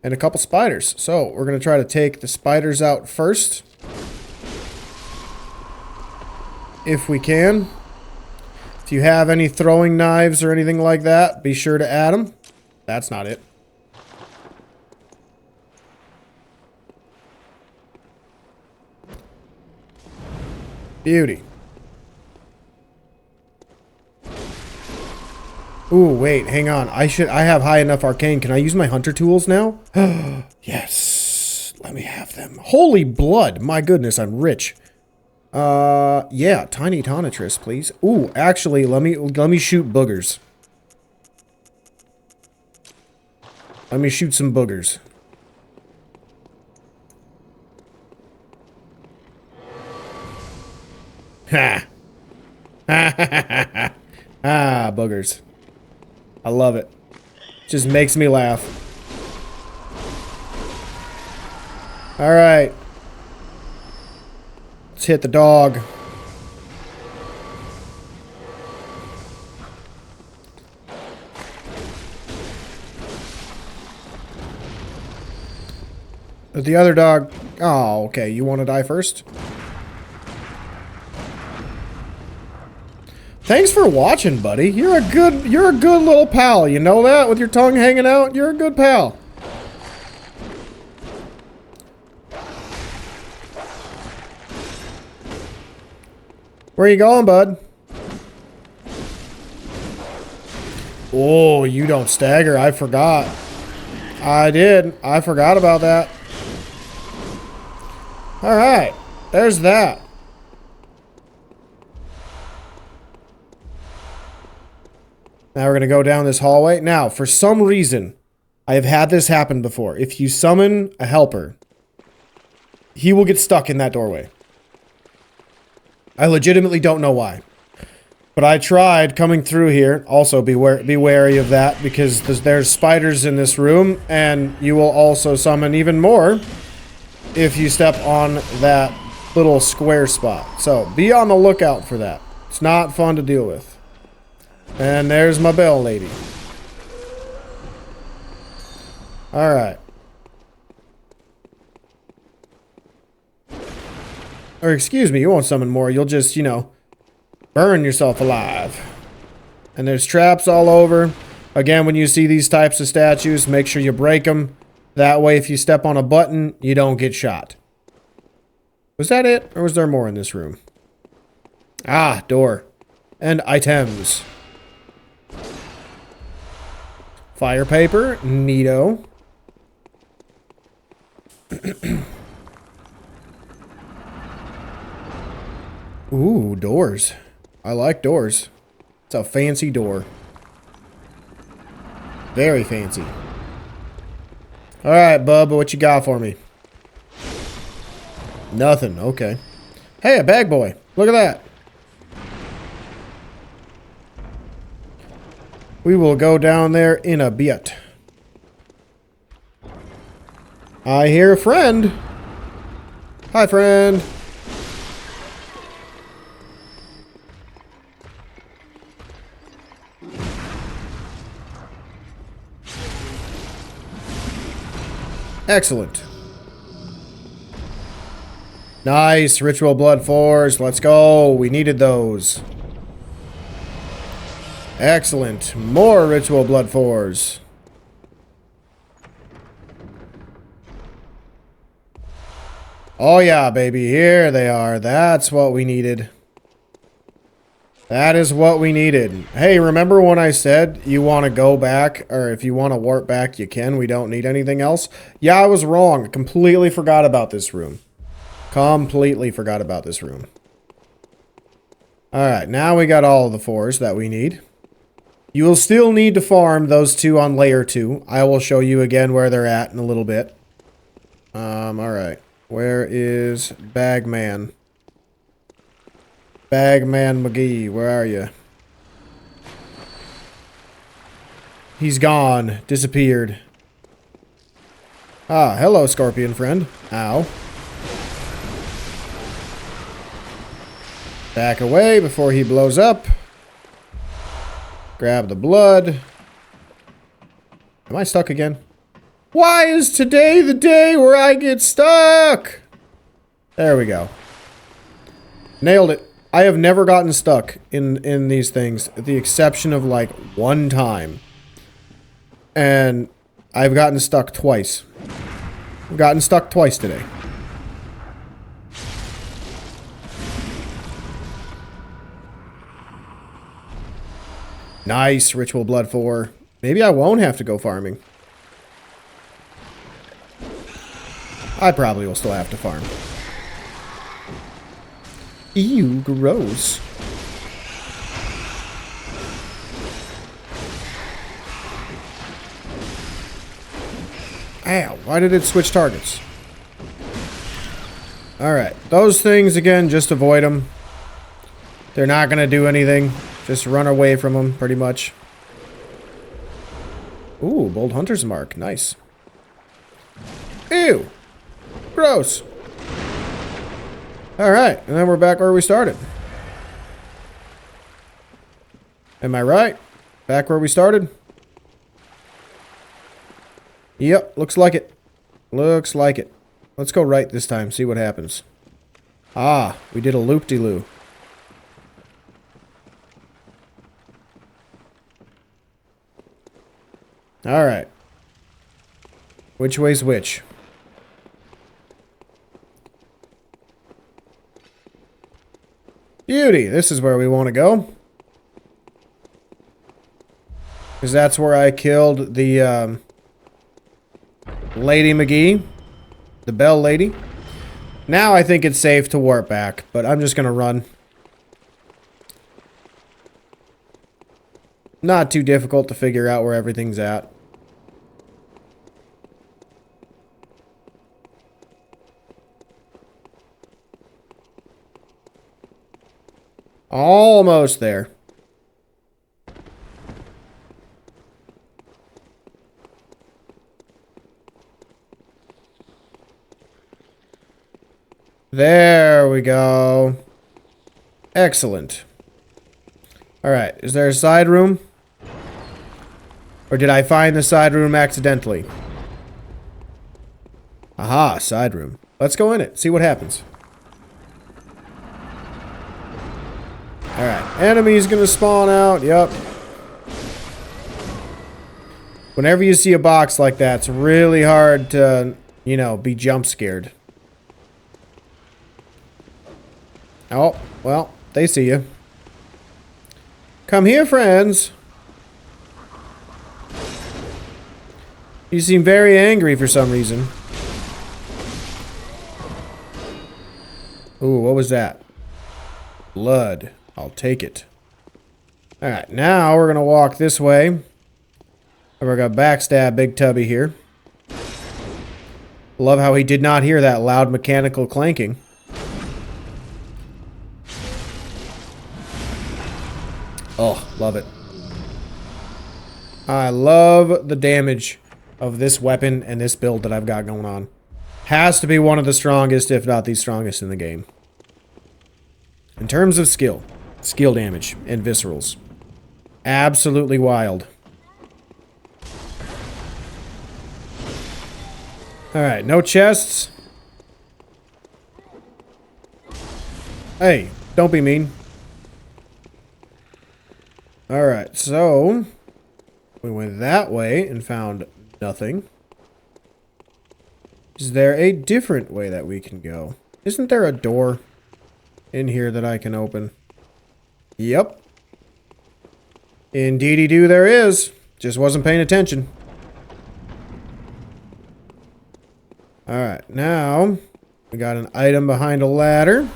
and a couple spiders. So we're going to try to take the spiders out first, if we can. If you have any throwing knives or anything like that, be sure to add them. That's not it. Beauty. Ooh, wait, hang on. I have high enough arcane. Can I use my hunter tools now? Yes. Let me have them. Holy blood. My goodness, I'm rich. Yeah, tiny tonitrus, please. Ooh, actually, let me shoot boogers. Let me shoot some boogers. Ha. Ha ha ha ha. Ah, boogers. I love it. Just makes me laugh. All right. Let's hit the dog. But the other dog... Oh, okay. You want to die first? Thanks for watching, buddy. You're a good little pal. You know that? With your tongue hanging out? You're a good pal. Where you going, bud? Oh, you don't stagger. I forgot. I did. I forgot about that. Alright. There's that. Now we're going to go down this hallway. Now, for some reason, I have had this happen before. If you summon a helper, he will get stuck in that doorway. I legitimately don't know why. But I tried coming through here. Also, be wary of that, because there's spiders in this room, and you will also summon even more if you step on that little square spot. So, be on the lookout for that. It's not fun to deal with. And there's my bell lady. Alright. Or excuse me, you won't summon more. You'll just, you know, burn yourself alive. And there's traps all over. Again, when you see these types of statues, make sure you break them. That way, if you step on a button, you don't get shot. Was that it? Or was there more in this room? Ah, door. And items. Fire paper, neato. Ooh, doors. I like doors. It's a fancy door. Very fancy. Alright, Bubba, what you got for me? Nothing, okay. Hey, a bag boy. Look at that. We will go down there in a bit. I hear a friend. Hi, friend. Excellent. Nice. Ritual blood 4s. Let's go. We needed those. Excellent. More ritual blood 4s. Oh yeah, baby. Here they are. That's what we needed. That is what we needed. Hey, remember when I said you want to go back, or if you want to warp back, you can. We don't need anything else. Yeah, I was wrong. Completely forgot about this room. Completely forgot about this room. Alright, now we got all of the 4s that we need. You will still need to farm those 2 on layer 2. I will show you again where they're at in a little bit. Alright. Where is Bagman? Bagman McGee, where are you? He's gone. Disappeared. Ah, hello, scorpion friend. Ow. Back away before he blows up. Grab the blood. Am I stuck again? Why is today the day where I get stuck? There we go. Nailed it. I have never gotten stuck in these things, with the exception of like one time. And I've gotten stuck twice. I've gotten stuck twice today. Nice, Ritual Blood 4. Maybe I won't have to go farming. I probably will still have to farm. Ew, gross. Ow, why did it switch targets? Alright, those things, again, just avoid them. They're not going to do anything. Just run away from them, pretty much. Ooh, Bold Hunter's Mark. Nice. Ew. Gross. Alright, and then we're back where we started. Am I right? Back where we started? Yep, looks like it. Looks like it. Let's go right this time, see what happens. Ah, we did a loop-de-loo. Alright. Which way's which? Beauty, this is where we want to go. Because that's where I killed the Lady McGee. The Bell Lady. Now I think it's safe to warp back, but I'm just going to run. Not too difficult to figure out where everything's at. Almost there. There we go. Excellent. Alright, is there a side room? Or did I find the side room accidentally? Aha, side room. Let's go in it, see what happens. Alright, enemy's gonna spawn out, yep. Whenever you see a box like that, it's really hard to, you know, be jump scared. Oh, well, they see you. Come here, friends. You seem very angry for some reason. Ooh, what was that? Blood. I'll take it. Alright, now we're gonna walk this way. And we're gonna backstab Big Tubby here. Love how he did not hear that loud mechanical clanking. Oh, love it. I love the damage of this weapon and this build that I've got going on. Has to be one of the strongest, if not the strongest in the game. In terms of skill damage, and viscerals. Absolutely wild. Alright, no chests. Hey, don't be mean. Alright, so we went that way and found nothing. Is there a different way that we can go? Isn't there a door in here that I can open? Yep. Indeedy-doo there is. Just wasn't paying attention. Alright, now we got an item behind a ladder.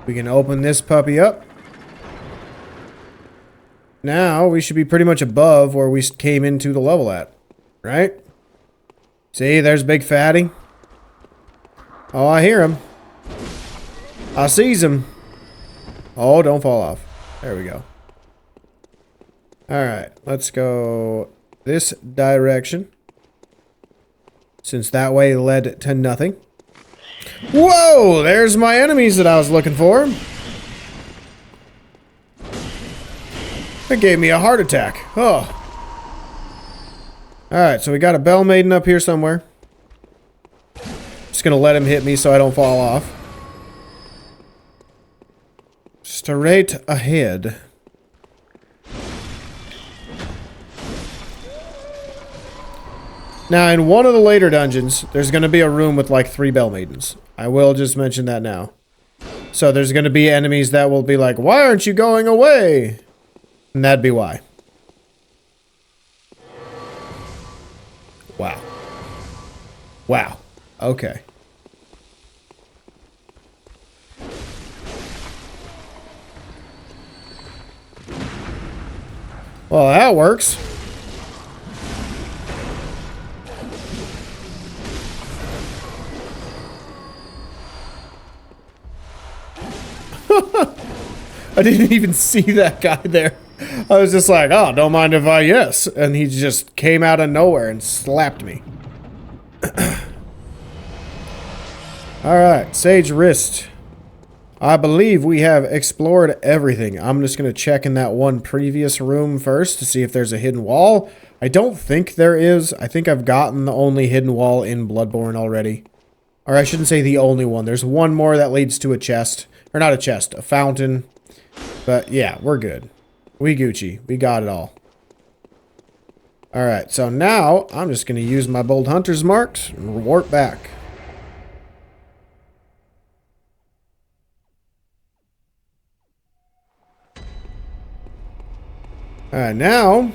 We can open this puppy up. now we should be pretty much above where we came into the level at. Right? See, there's Big Fatty. Oh, I hear him. I sees him. Oh, don't fall off. There we go. Alright, let's go this direction. Since that way led to nothing. Whoa! There's my enemies that I was looking for. That gave me a heart attack. Oh. Alright, so we got a Bell Maiden up here somewhere. Just gonna let him hit me so I don't fall off. Straight ahead. Now, in one of the later dungeons, there's going to be a room with like 3 Bell Maidens. I will just mention that now. So there's going to be enemies that will be like, why aren't you going away? And that'd be why. Wow. Wow. Okay. Well, that works. I didn't even see that guy there. I was just like, oh, don't mind if I yes. And he just came out of nowhere and slapped me. Alright, Sage Wrist. I believe we have explored everything. I'm just going to check in that one previous room first to see if there's a hidden wall. I don't think there is. I think I've gotten the only hidden wall in Bloodborne already. Or I shouldn't say the only one. There's one more that leads to a chest. Or not a chest, a fountain. But yeah, we're good. We Gucci. We got it all. Alright, so now I'm just going to use my Bold Hunter's marks and warp back. Alright, now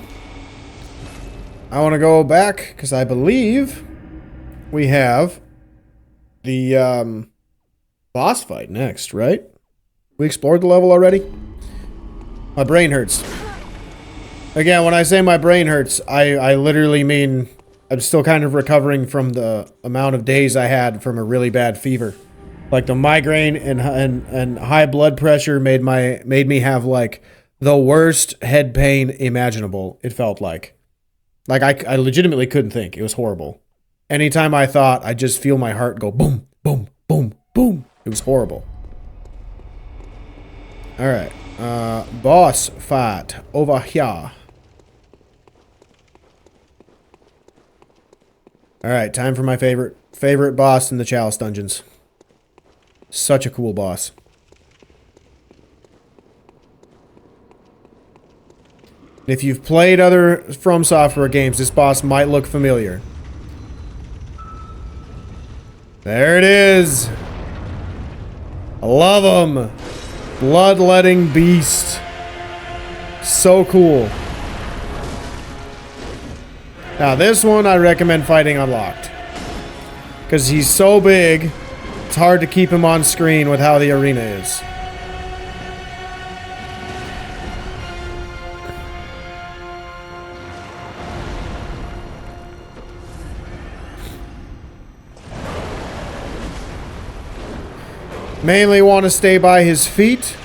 I want to go back because I believe we have the boss fight next, right? We explored the level already? My brain hurts. Again, when I say my brain hurts, I literally mean I'm still kind of recovering from the amount of days I had from a really bad fever. Like the migraine and high blood pressure made me have like the worst head pain imaginable, it felt like. Like I legitimately couldn't think. It was horrible. Anytime I thought, I'd just feel my heart go boom, boom, boom, boom. It was horrible. Alright. Boss fight over here. Alright, time for my favorite boss in the Chalice Dungeons. Such a cool boss. If you've played other From Software games, this boss might look familiar. There it is! I love him! Bloodletting beast. So cool. Now this one I recommend fighting unlocked. Because he's so big, it's hard to keep him on screen with how the arena is. Mainly want to stay by his feet.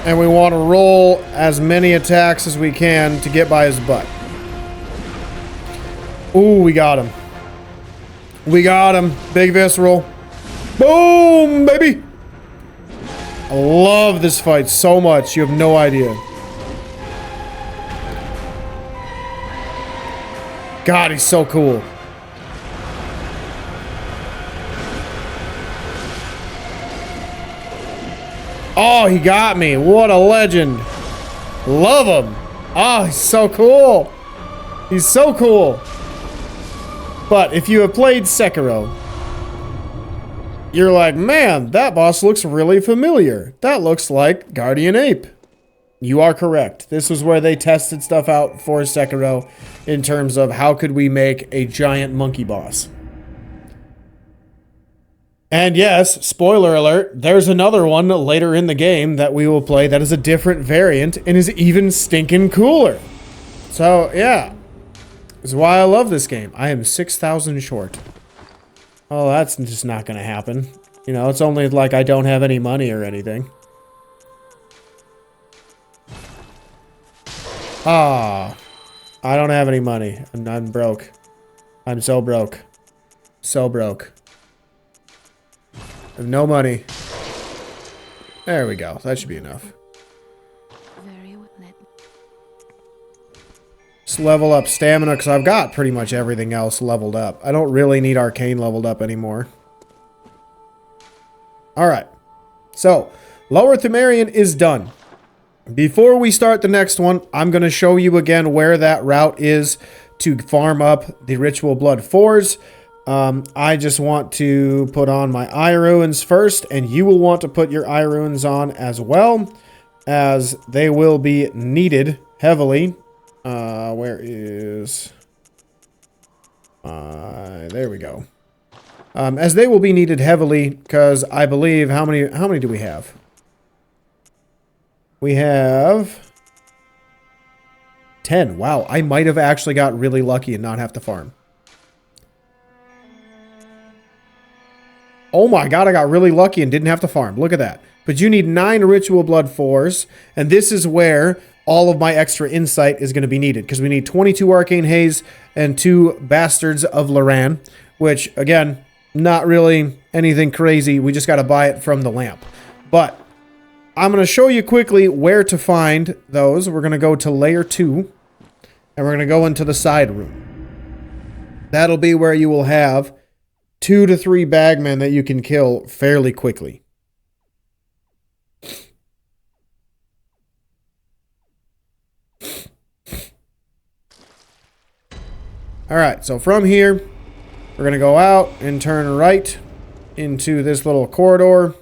And we want to roll as many attacks as we can to get by his butt. Ooh, we got him. We got him. Big visceral. Boom, baby. I love this fight so much. You have no idea. God, he's so cool. Oh, he got me. What a legend. Love him. Oh, he's so cool. He's so cool. But if you have played Sekiro, you're like, man, that boss looks really familiar. That looks like Guardian Ape. You are correct. This was where they tested stuff out for Sekiro in terms of how could we make a giant monkey boss. And yes, spoiler alert, there's another one later in the game that we will play that is a different variant and is even stinking cooler. So, yeah. That's why I love this game. I am 6,000 short. Oh, that's just not going to happen. You know, it's only like I don't have any money or anything. Ah, I don't have any money. I'm broke. I'm so broke. So broke. I have no money. There we go. That should be enough. Just level up stamina because I've got pretty much everything else leveled up. I don't really need arcane leveled up anymore. Alright. So, Lower Pthumeru is done. Before we start the next one, I'm going to show you again where that route is to farm up the Ritual Blood 4s. I just want to put on my eye runes first, and you will want to put your eye runes on as well, as they will be needed heavily. Where is... there we go. As they will be needed heavily, because I believe... How many do we have? We have... 10. Wow, I might have actually got really lucky and not have to farm. Oh my god, I got really lucky and didn't have to farm. Look at that. But you need 9 Ritual Blood 4s, and this is where all of my extra insight is going to be needed, because we need 22 Arcane Haze and 2 Bastards of Loran, which, again, not really anything crazy. We just got to buy it from the lamp. But I'm going to show you quickly where to find those. We're going to go to Layer 2, and we're going to go into the side room. That'll be where you will have 2 to 3 bagmen that you can kill fairly quickly. Alright, so from here, we're going to go out and turn right into this little corridor.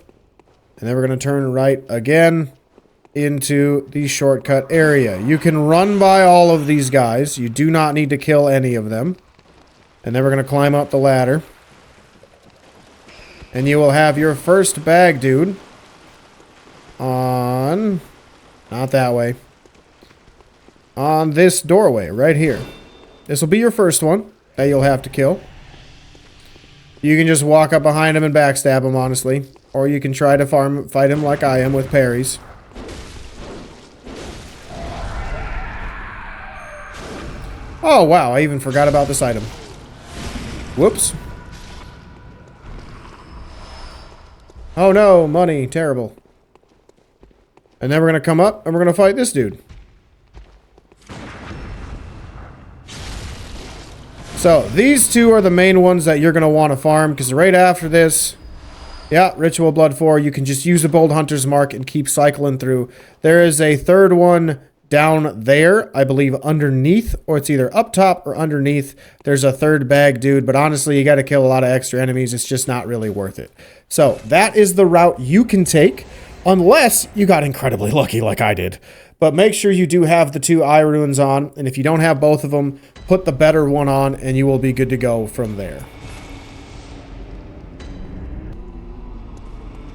And then we're going to turn right again into the shortcut area. You can run by all of these guys. You do not need to kill any of them. And then we're going to climb up the ladder. And you will have your first bag, dude. On... Not that way. On this doorway, right here. This will be your first one that you'll have to kill. You can just walk up behind him and backstab him, honestly. Or you can try to fight him like I am with parries. Oh, wow. I even forgot about this item. Whoops. Oh, no. Money. Terrible. And then we're going to come up and we're going to fight this dude. So, these 2 are the main ones that you're going to want to farm, because right after this, yeah, Ritual Blood 4, you can just use the Bold Hunter's Mark and keep cycling through. There is a third one down there, I believe underneath, or it's either up top or underneath. There's a third bag, dude, but honestly, you got to kill a lot of extra enemies. It's just not really worth it. So, that is the route you can take, unless you got incredibly lucky like I did. But make sure you do have the 2 eye runes on, and if you don't have both of them, put the better one on, and you will be good to go from there.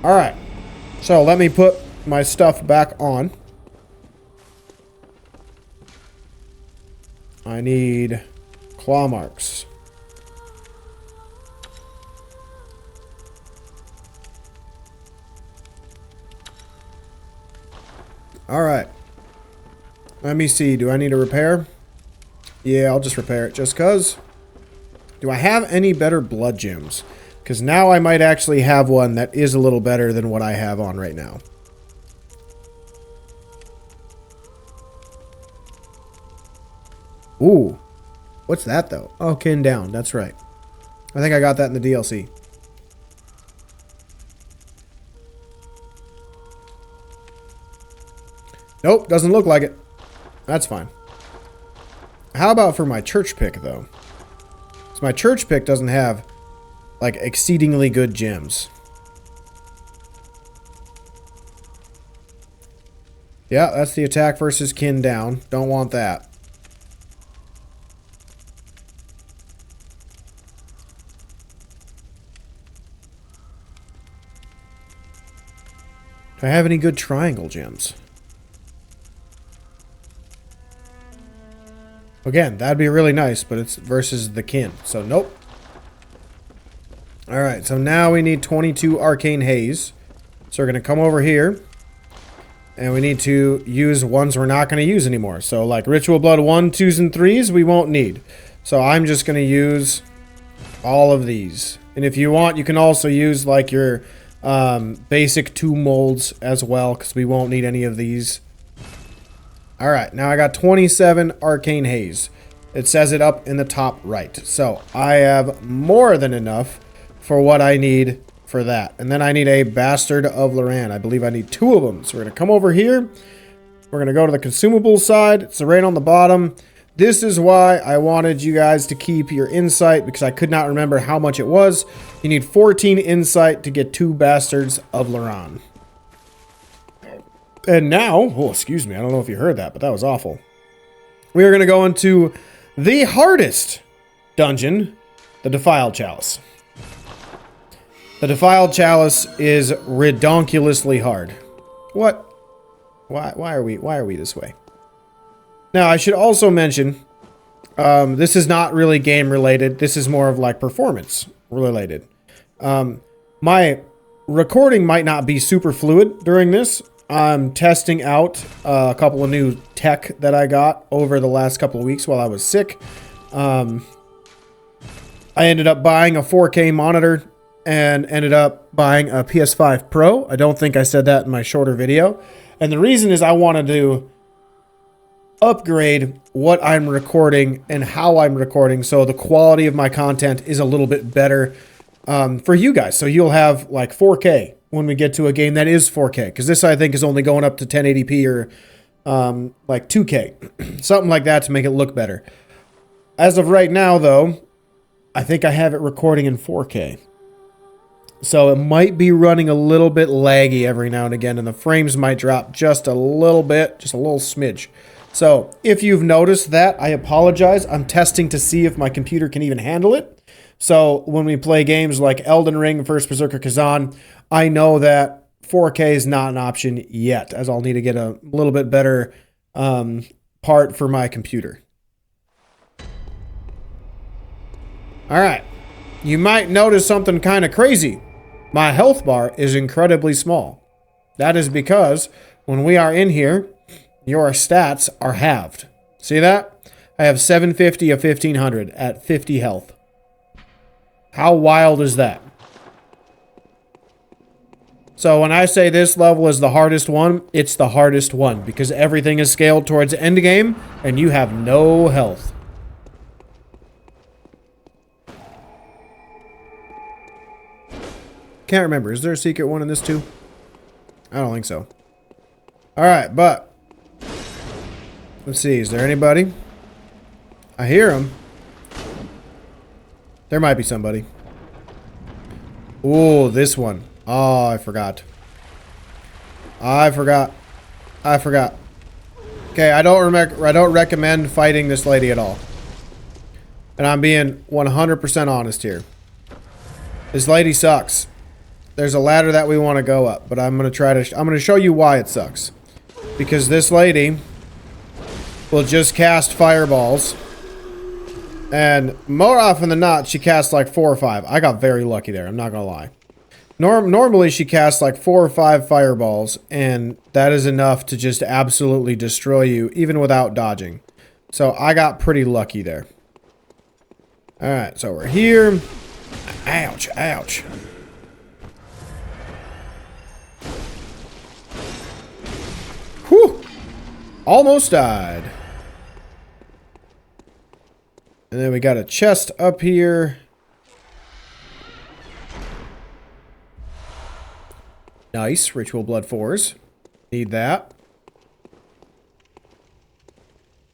Alright, so let me put my stuff back on. I need claw marks. Alright. Let me see, do I need a repair? Yeah, I'll just repair it just cuz. Do I have any better blood gems? Because now I might actually have one that is a little better than what I have on right now. Ooh. What's that, though? Oh, Kin Down. That's right. I think I got that in the DLC. Nope, doesn't look like it. That's fine. How about for my church pick, though? So my church pick doesn't have, like, exceedingly good gems. Yeah, that's the attack versus Kin Down. Don't want that. Do I have any good triangle gems? Again, that'd be really nice, but it's versus the kin. So, nope. Alright, so now we need 22 Arcane Haze. So we're going to come over here. And we need to use ones we're not going to use anymore. So, like Ritual Blood 1, 2s, and 3s, we won't need. So I'm just going to use all of these. And if you want, you can also use, like, your basic 2 molds as well, because we won't need any of these. Alright, now I got 27 Arcane Haze. It says it up in the top right. So I have more than enough for what I need for that. And then I need a Bastard of Loran. I believe I need 2 of them. So we're going to come over here. We're going to go to the consumable side. It's right on the bottom. This is why I wanted you guys to keep your insight, because I could not remember how much it was. You need 14 insight to get 2 Bastards of Loran. And now, oh, excuse me, I don't know if you heard that, but that was awful. We are going to go into the hardest dungeon, the Defiled Chalice. The Defiled Chalice is redonkulously hard. What? Why are we this way? Now, I should also mention, this is not really game related. This is more of like performance related. My recording might not be super fluid during this. I'm testing out a couple of new tech that I got over the last couple of weeks while I was sick. I ended up buying a 4K monitor and ended up buying a PS5 Pro. I don't think I said that in my shorter video. And the reason is I wanted to upgrade what I'm recording and how I'm recording so the quality of my content is a little bit better for you guys. So you'll have like 4K when we get to a game that is 4K, because this I think is only going up to 1080p or like 2K, something like that to make it look better. As of right now, though, I think I have it recording in 4K. So it might be running a little bit laggy every now and again, and the frames might drop just a little bit, just a little smidge. So if you've noticed that, I apologize. I'm testing to see if my computer can even handle it. So when we play games like Elden Ring, First Berserker Kazan, I know that 4K is not an option yet, as I'll need to get a little bit better part for my computer. All right. You might notice something kind of crazy. My health bar is incredibly small. That is because when we are in here, your stats are halved. See that? I have 750 of 1500 at 50 health. How wild is that? So when I say this level is the hardest one, it's the hardest one because everything is scaled towards end game and you have no health. Can't remember. Is there a secret one in this too? I don't think so. Alright, but let's see. Is there anybody? I hear him. There might be somebody. Ooh, this one. Oh, I forgot. I forgot. Okay, I don't recommend fighting this lady at all. And I'm being 100% honest here. This lady sucks. There's a ladder that we want to go up, but I'm going to show you why it sucks. Because this lady will just cast fireballs. And more often than not, she casts like 4 or 5. I got very lucky there, I'm not going to lie. Normally, she casts like 4 or 5 fireballs, and that is enough to just absolutely destroy you, even without dodging. So I got pretty lucky there. Alright, so we're here. Ouch, ouch. Whew! Almost died. And then we got a chest up here. Nice. Ritual Blood 4s. Need that.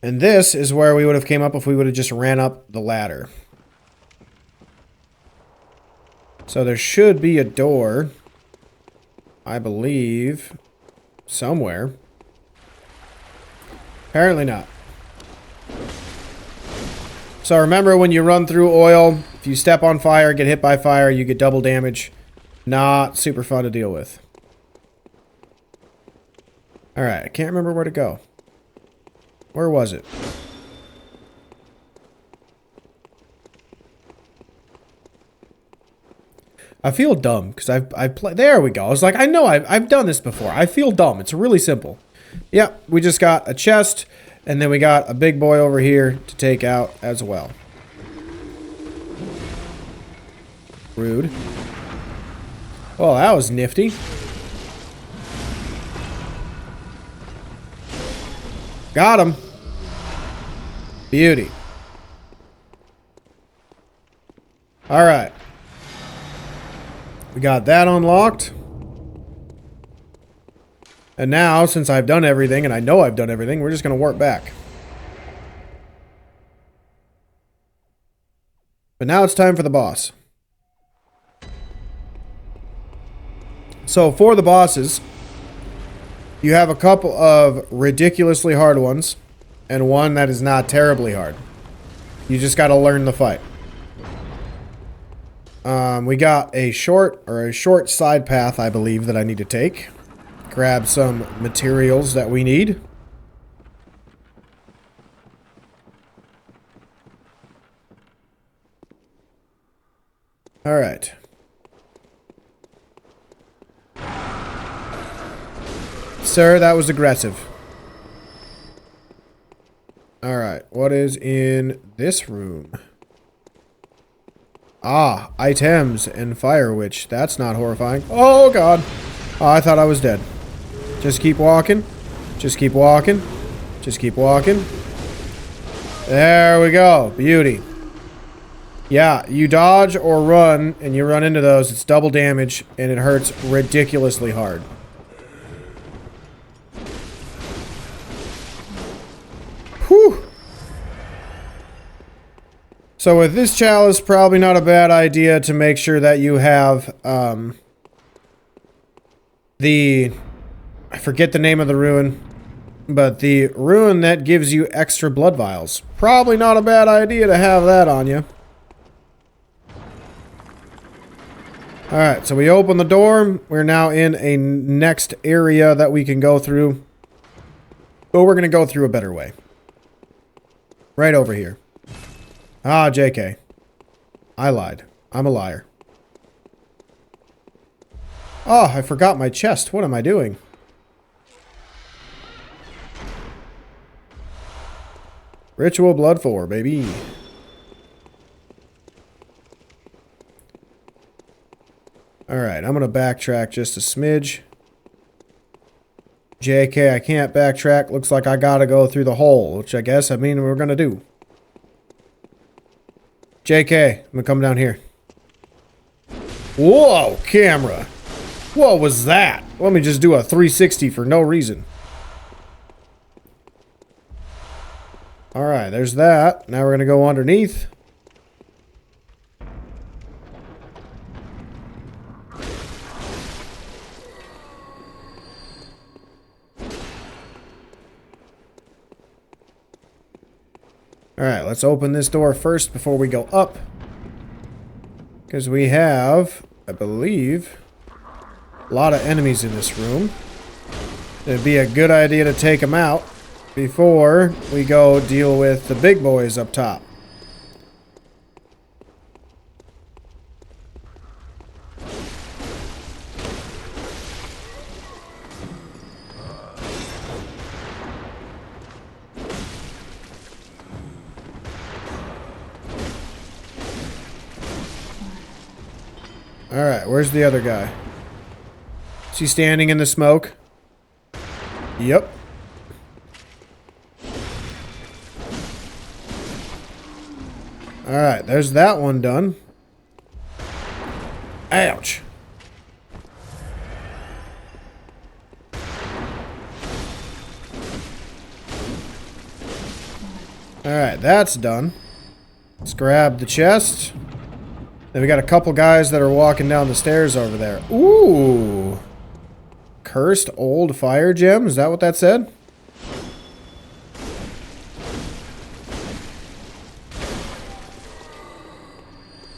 And this is where we would have came up if we would have just ran up the ladder. So there should be a door, I believe, somewhere. Apparently not. So remember, when you run through oil, if you step on fire, get hit by fire, you get double damage. Not super fun to deal with. Alright, I can't remember where to go. Where was it? I feel dumb because I've played. There we go. I was like, I know I've done this before. I feel dumb. It's really simple. Yep, we just got a chest, and then we got a big boy over here to take out as well. Rude. Well, that was nifty. Got him. Beauty. All right. We got that unlocked. And now, since I've done everything, and I know I've done everything, we're just going to warp back. But now it's time for the boss. So, for the bosses, you have a couple of ridiculously hard ones, and one that is not terribly hard. You just got to learn the fight. We got a short side path, I believe, that I need to take. Grab some materials that we need. Alright. Sir, that was aggressive. Alright, what is in this room? Ah, items and fire witch. That's not horrifying. Oh, God. Oh, I thought I was dead. Just keep walking. Just keep walking. Just keep walking. There we go. Beauty. Yeah, you dodge or run, and you run into those. It's double damage, and it hurts ridiculously hard. Whew. So with this chalice, probably not a bad idea to make sure that you have, I forget the name of the rune, but the rune that gives you extra blood vials. Probably not a bad idea to have that on you. Alright, so we open the door. We're now in a next area that we can go through. But we're going to go through a better way. Right over here. Ah, JK. I lied. I'm a liar. Oh, I forgot my chest. What am I doing? Ritual Blood 4, baby. Alright, I'm going to backtrack just a smidge. JK, I can't backtrack. Looks like I gotta go through the hole, which I guess I mean we're gonna do. JK, I'm gonna come down here. Whoa, camera. What was that? Let me just do a 360 for no reason. Alright, there's that. Now we're gonna go underneath. Alright, let's open this door first before we go up. Because we have, I believe, a lot of enemies in this room. It'd be a good idea to take them out before we go deal with the big boys up top. Alright, where's the other guy? Is he standing in the smoke? Yep. Alright, there's that one done. Ouch. Alright, that's done. Let's grab the chest. Then we got a couple guys that are walking down the stairs over there. Ooh. Cursed old fire gem? Is that what that said?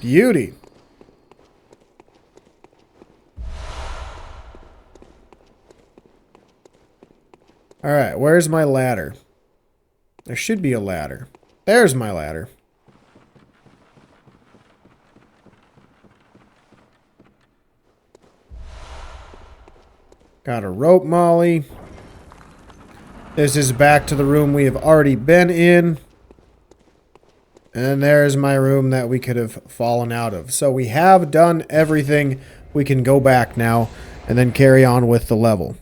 Beauty. Alright, where's my ladder? There should be a ladder. There's my ladder. Got a rope molly. This is back to the room we have already been in. And there's my room that we could have fallen out of. So we have done everything. We can go back now and then carry on with the level.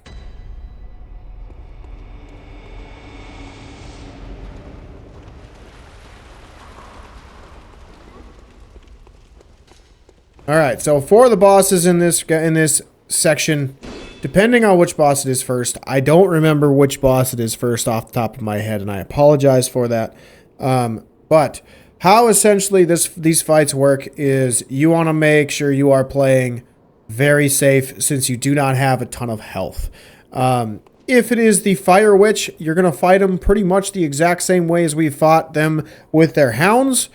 Alright, so for the bosses in this section, depending on which boss it is first, I don't remember which boss it is first off the top of my head, and I apologize for that. But how essentially these fights work is you want to make sure you are playing very safe since you do not have a ton of health. If it is the Fire Witch, you're going to fight them pretty much the exact same way as we fought them with their hounds.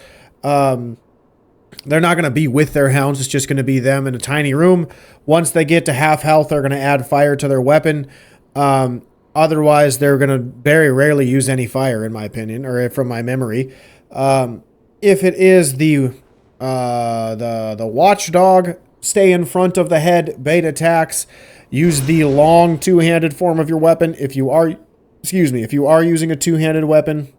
They're not going to be with their hounds. It's just going to be them in a tiny room. Once they get to half health, they're going to add fire to their weapon. Otherwise, they're going to very rarely use any fire, in my opinion, or from my memory. If it is the watchdog, stay in front of the head, bait attacks. Use the long two-handed form of your weapon. If you are using a two-handed weapon.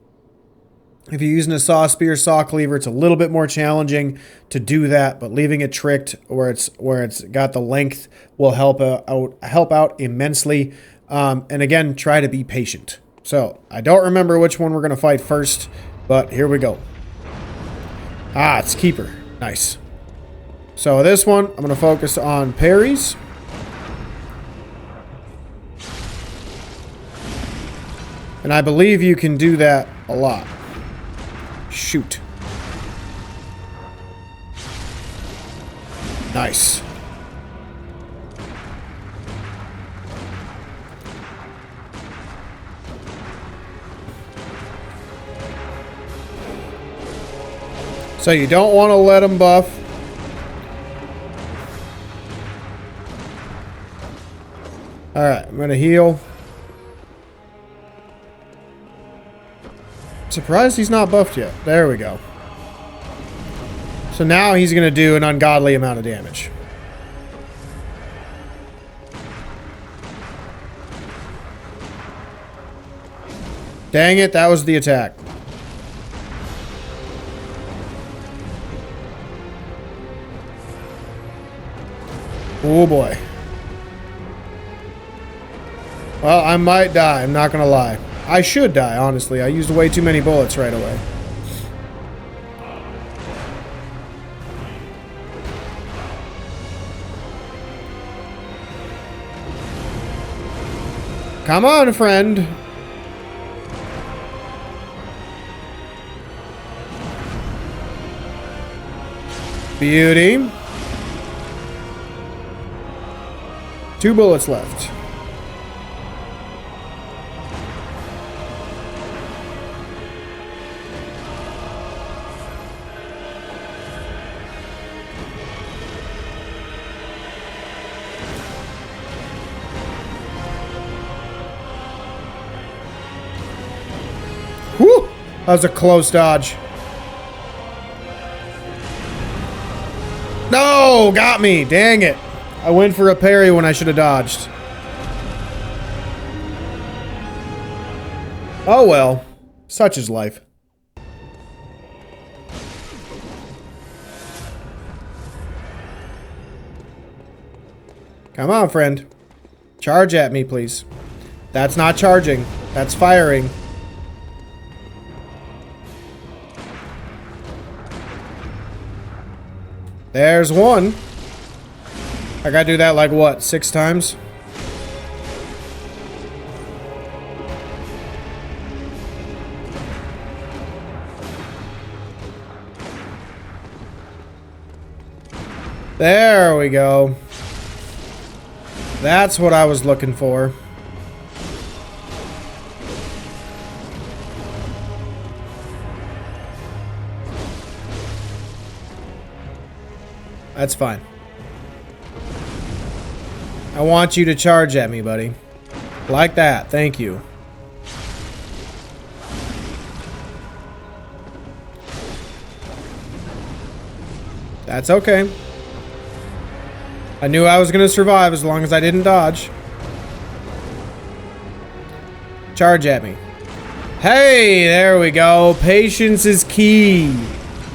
If you're using a saw spear, saw cleaver, it's a little bit more challenging to do that, but leaving it tricked where it's got the length will help out immensely. And again, try to be patient. So I don't remember which one we're gonna fight first, but here we go. Ah, it's Keeper. Nice. So this one, I'm gonna focus on parries. And I believe you can do that a lot. Shoot. Nice. So you don't want to let them buff. Alright, I'm going to heal. Surprised he's not buffed yet. There we go. So now he's going to do an ungodly amount of damage. Dang it, that was the attack. Oh boy. Well, I might die, I'm not going to lie. I should die, honestly. I used way too many bullets right away. Come on, friend. Beauty. 2 bullets left. Whew! That was a close dodge. No! Got me! Dang it! I went for a parry when I should have dodged. Oh well. Such is life. Come on, friend. Charge at me, please. That's not charging. That's firing. There's one. I gotta do that like what, 6 times? There we go. That's what I was looking for. That's fine. I want you to charge at me, buddy. Like that. Thank you. That's okay. I knew I was going to survive as long as I didn't dodge. Charge at me. Hey, there we go. Patience is key.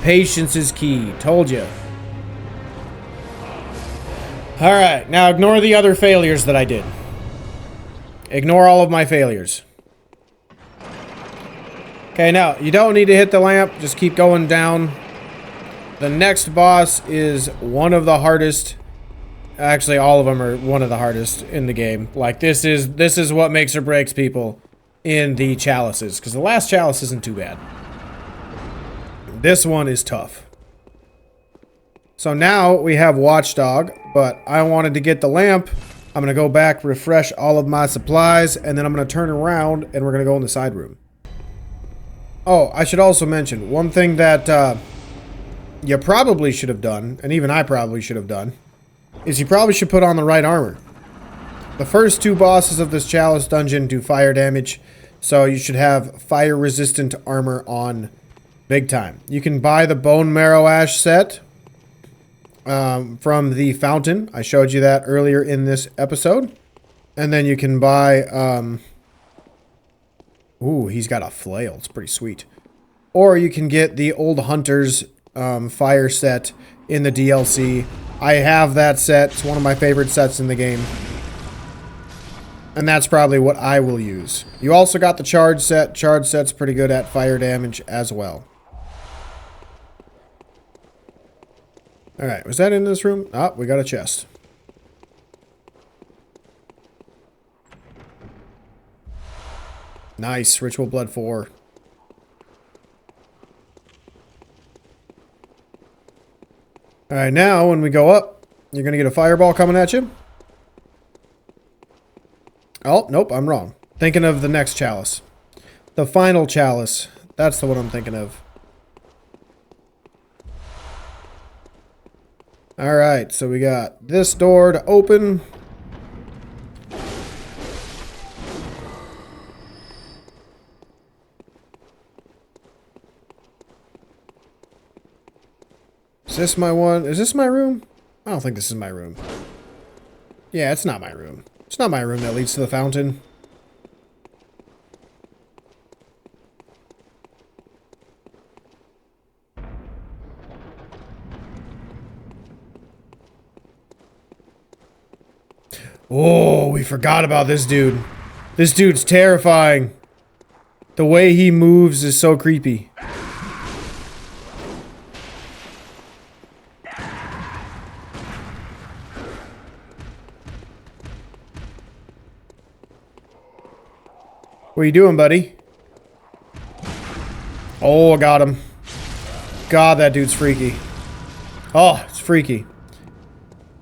Patience is key. Told you. Alright, now ignore the other failures that I did. Ignore all of my failures. Okay, now, you don't need to hit the lamp. Just keep going down. The next boss is one of the hardest. Actually, all of them are one of the hardest in the game. Like, this is what makes or breaks people in the chalices. Because the last chalice isn't too bad. This one is tough. So now we have Watchdog, but I wanted to get the lamp. I'm going to go back, refresh all of my supplies, and then I'm going to turn around and we're going to go in the side room. Oh, I should also mention, one thing that you probably should have done, and even I probably should have done, is you probably should put on the right armor. The first two bosses of this chalice dungeon do fire damage, so you should have fire-resistant armor on big time. You can buy the Bone Marrow Ash set from the fountain. I showed you that earlier in this episode. And then you can buy... ooh, he's got a flail. It's pretty sweet. Or you can get the Old Hunter's fire set in the DLC. I have that set. It's one of my favorite sets in the game. And that's probably what I will use. You also got the Charge set. Charge set's pretty good at fire damage as well. Alright, was that in this room? Ah, we got a chest. Nice. Ritual Blood 4. Alright, now when we go up, you're going to get a fireball coming at you. Oh, nope, I'm wrong. Thinking of the next chalice. The final chalice. That's the one I'm thinking of. Alright, so we got this door to open. Is this my one? Is this my room? I don't think this is my room. Yeah, it's not my room. It's not my room that leads to the fountain. Oh, we forgot about this dude. This dude's terrifying. The way he moves is so creepy. What are you doing, buddy? Oh, I got him. God, that dude's freaky. Oh, it's freaky.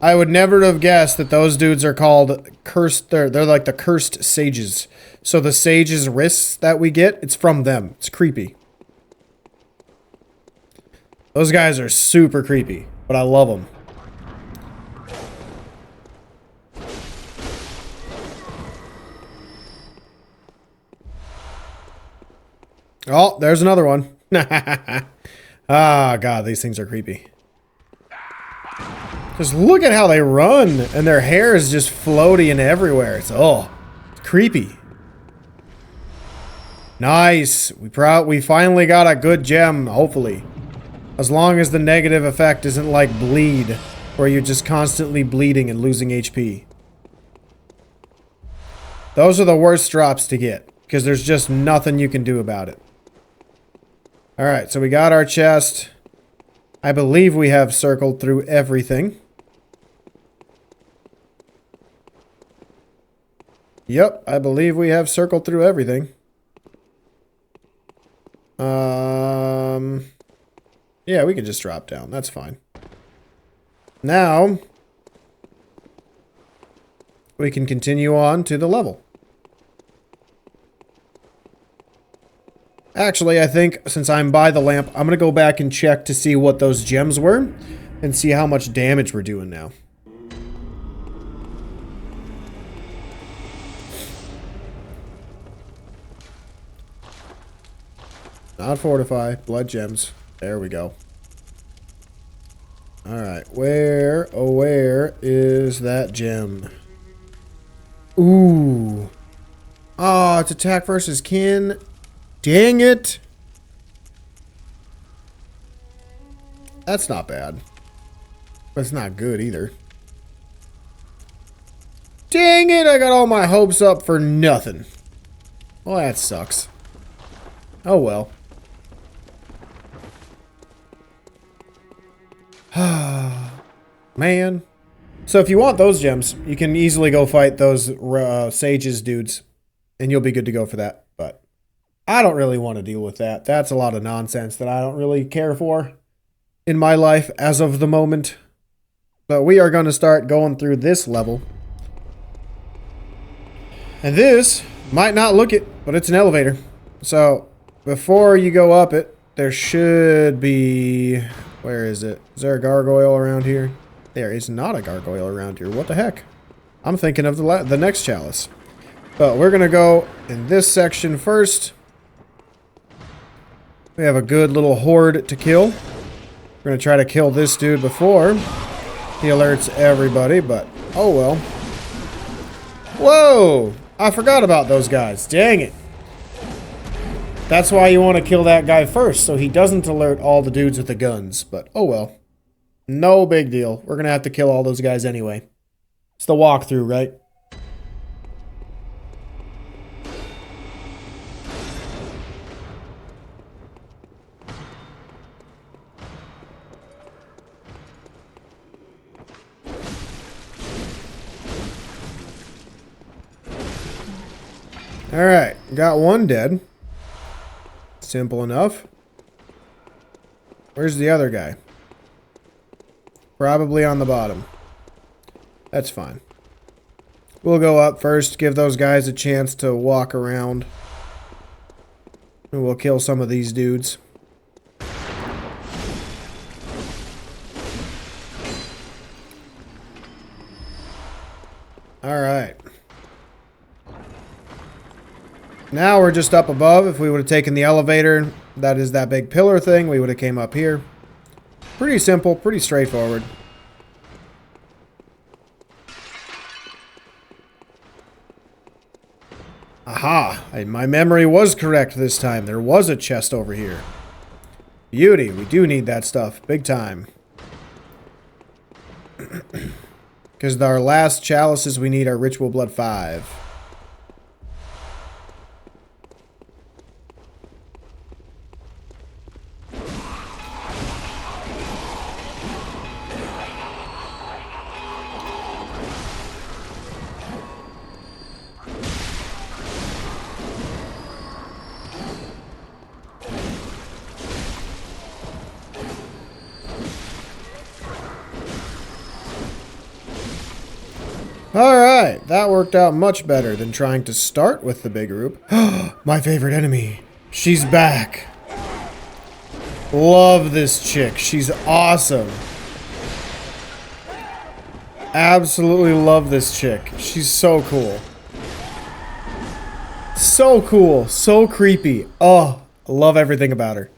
I would never have guessed that those dudes are called cursed. They're like the cursed sages. So the sages' wrists that we get, it's from them. It's creepy. Those guys are super creepy, but I love them. Oh, there's another one. Ah, God, these things are creepy. Just look at how they run, and their hair is just floating everywhere. It's creepy. Nice. We finally got a good gem, hopefully. As long as the negative effect isn't like bleed, where you're just constantly bleeding and losing HP. Those are the worst drops to get, because there's just nothing you can do about it. Alright, so we got our chest. I believe we have circled through everything. Yep, I believe we have circled through everything. Yeah, we can just drop down. That's fine. Now, we can continue on to the level. Actually, I think since I'm by the lamp, I'm going to go back and check to see what those gems were and see how much damage we're doing now. Not fortify, blood gems. There we go. Alright, where, oh where is that gem? Ooh. Oh, it's attack versus kin. Dang it. That's not bad. But it's not good either. Dang it, I got all my hopes up for nothing. Well, that sucks. Oh well. Man. So if you want those gems, you can easily go fight those sages dudes. And you'll be good to go for that. But I don't really want to deal with that. That's a lot of nonsense that I don't really care for in my life as of the moment. But we are going to start going through this level. And this might not look it, but it's an elevator. So before you go up it, there should be... Where is it? Is there a gargoyle around here? There is not a gargoyle around here. What the heck? I'm thinking of the next chalice. But we're going to go in this section first. We have a good little horde to kill. We're going to try to kill this dude before he alerts everybody, but oh well. Whoa! I forgot about those guys. Dang it. That's why you want to kill that guy first, so he doesn't alert all the dudes with the guns. But oh well. No big deal. We're going to have to kill all those guys anyway. It's the walkthrough, right? Alright, got one dead. Simple enough. Where's the other guy? Probably on the bottom. That's fine. We'll go up first, give those guys a chance to walk around. And we'll kill some of these dudes. Alright. Now we're just up above. If we would have taken the elevator, that is that big pillar thing, we would have came up here. Pretty simple, pretty straightforward. Aha! My memory was correct this time. There was a chest over here. Beauty. We do need that stuff. Big time. Because our last chalices we need are Ritual Blood 5. Alright, that worked out much better than trying to start with the big group. My favorite enemy. She's back. Love this chick. She's awesome. Absolutely love this chick. She's so cool. So cool. So creepy. Oh, I love everything about her.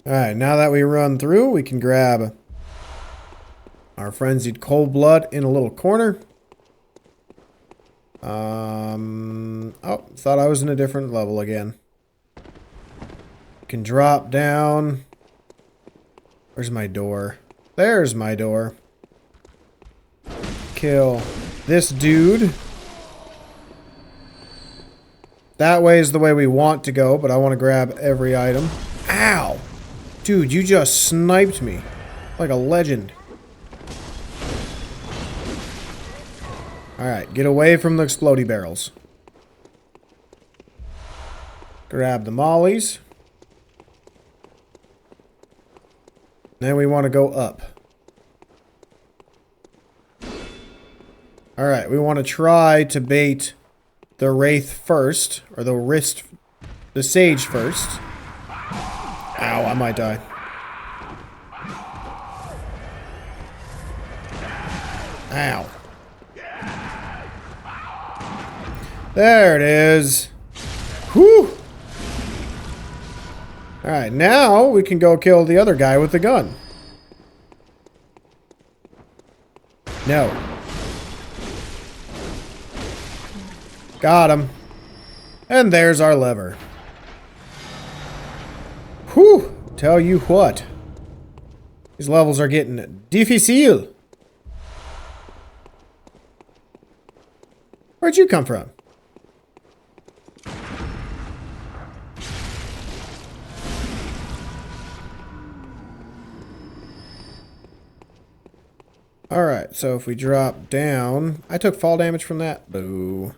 Alright, now that we run through, we can grab our frenzied cold blood in a little corner. Oh, thought I was in a different level again. Can drop down. Where's my door? There's my door. Kill this dude. That way is the way we want to go, but I want to grab every item. Ow! Dude, you just sniped me like a legend. Alright, get away from the explodey barrels. Grab the mollies. Then we want to go up. Alright, we want to try to bait the wraith first, or the sage first. Ow, I might die. Ow. There it is. Whew. Alright, now we can go kill the other guy with the gun. No. Got him. And there's our lever. Whew! Tell you what. These levels are getting difficile. Where'd you come from? Alright, so if we drop down... I took fall damage from that. Boo.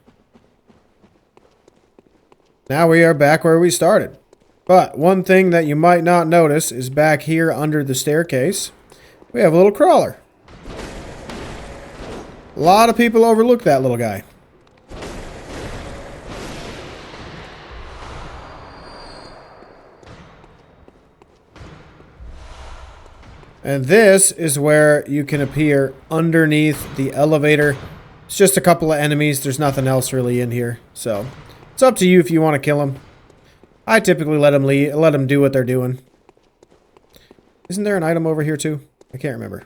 Now we are back where we started. But one thing that you might not notice is back here under the staircase, we have a little crawler. A lot of people overlook that little guy. And this is where you can appear underneath the elevator. It's just a couple of enemies. There's nothing else really in here. So it's up to you if you want to kill them. I typically let them do what they're doing. Isn't there an item over here too? I can't remember.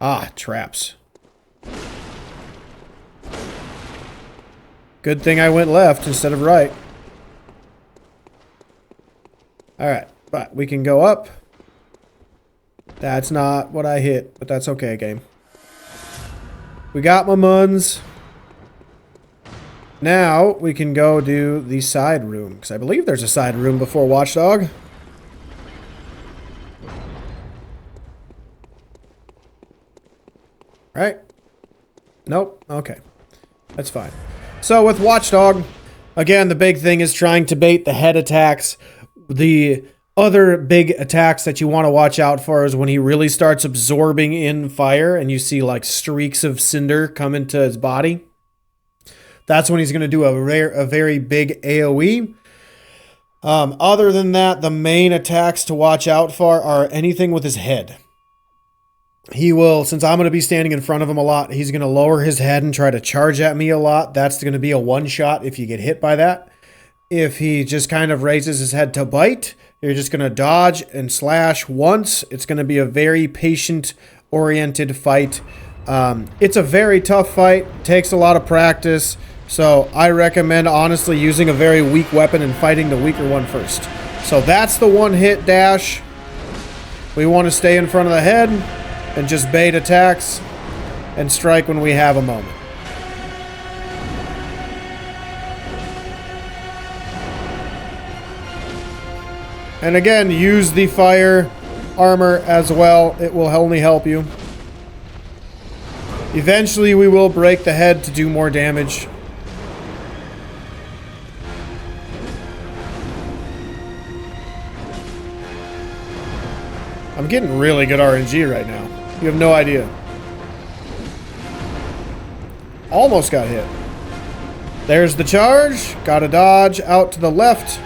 Ah, traps. Good thing I went left instead of right. Alright, but we can go up. That's not what I hit, but that's okay, game. We got my muns. Now we can go do the side room, because I believe there's a side room before Watchdog. Right? Nope. Okay. That's fine. So with Watchdog, again, the big thing is trying to bait the head attacks. The other big attacks that you want to watch out for is when he really starts absorbing in fire and you see like streaks of cinder come into his body. That's when he's going to do a very big AoE. Other than that, the main attacks to watch out for are anything with his head. He will, since I'm going to be standing in front of him a lot, he's going to lower his head and try to charge at me a lot. That's going to be a one-shot if you get hit by that. If he just kind of raises his head to bite, you're just going to dodge and slash once. It's going to be a very patient-oriented fight. It's a very tough fight. Takes a lot of practice. So I recommend, honestly, using a very weak weapon and fighting the weaker one first. So that's the one-hit dash. We want to stay in front of the head and just bait attacks and strike when we have a moment. And again, use the fire armor as well. It will only help you. Eventually, we will break the head to do more damage. I'm getting really good RNG right now. You have no idea. Almost got hit. There's the charge. Gotta dodge out to the left.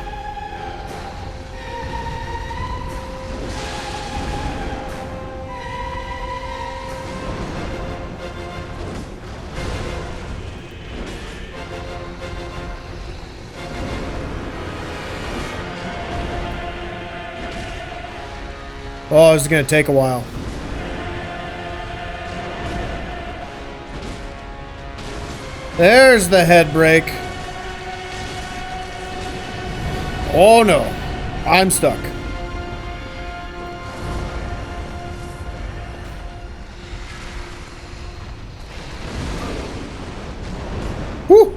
Oh, this is going to take a while. There's the head break. Oh no, I'm stuck. Whew.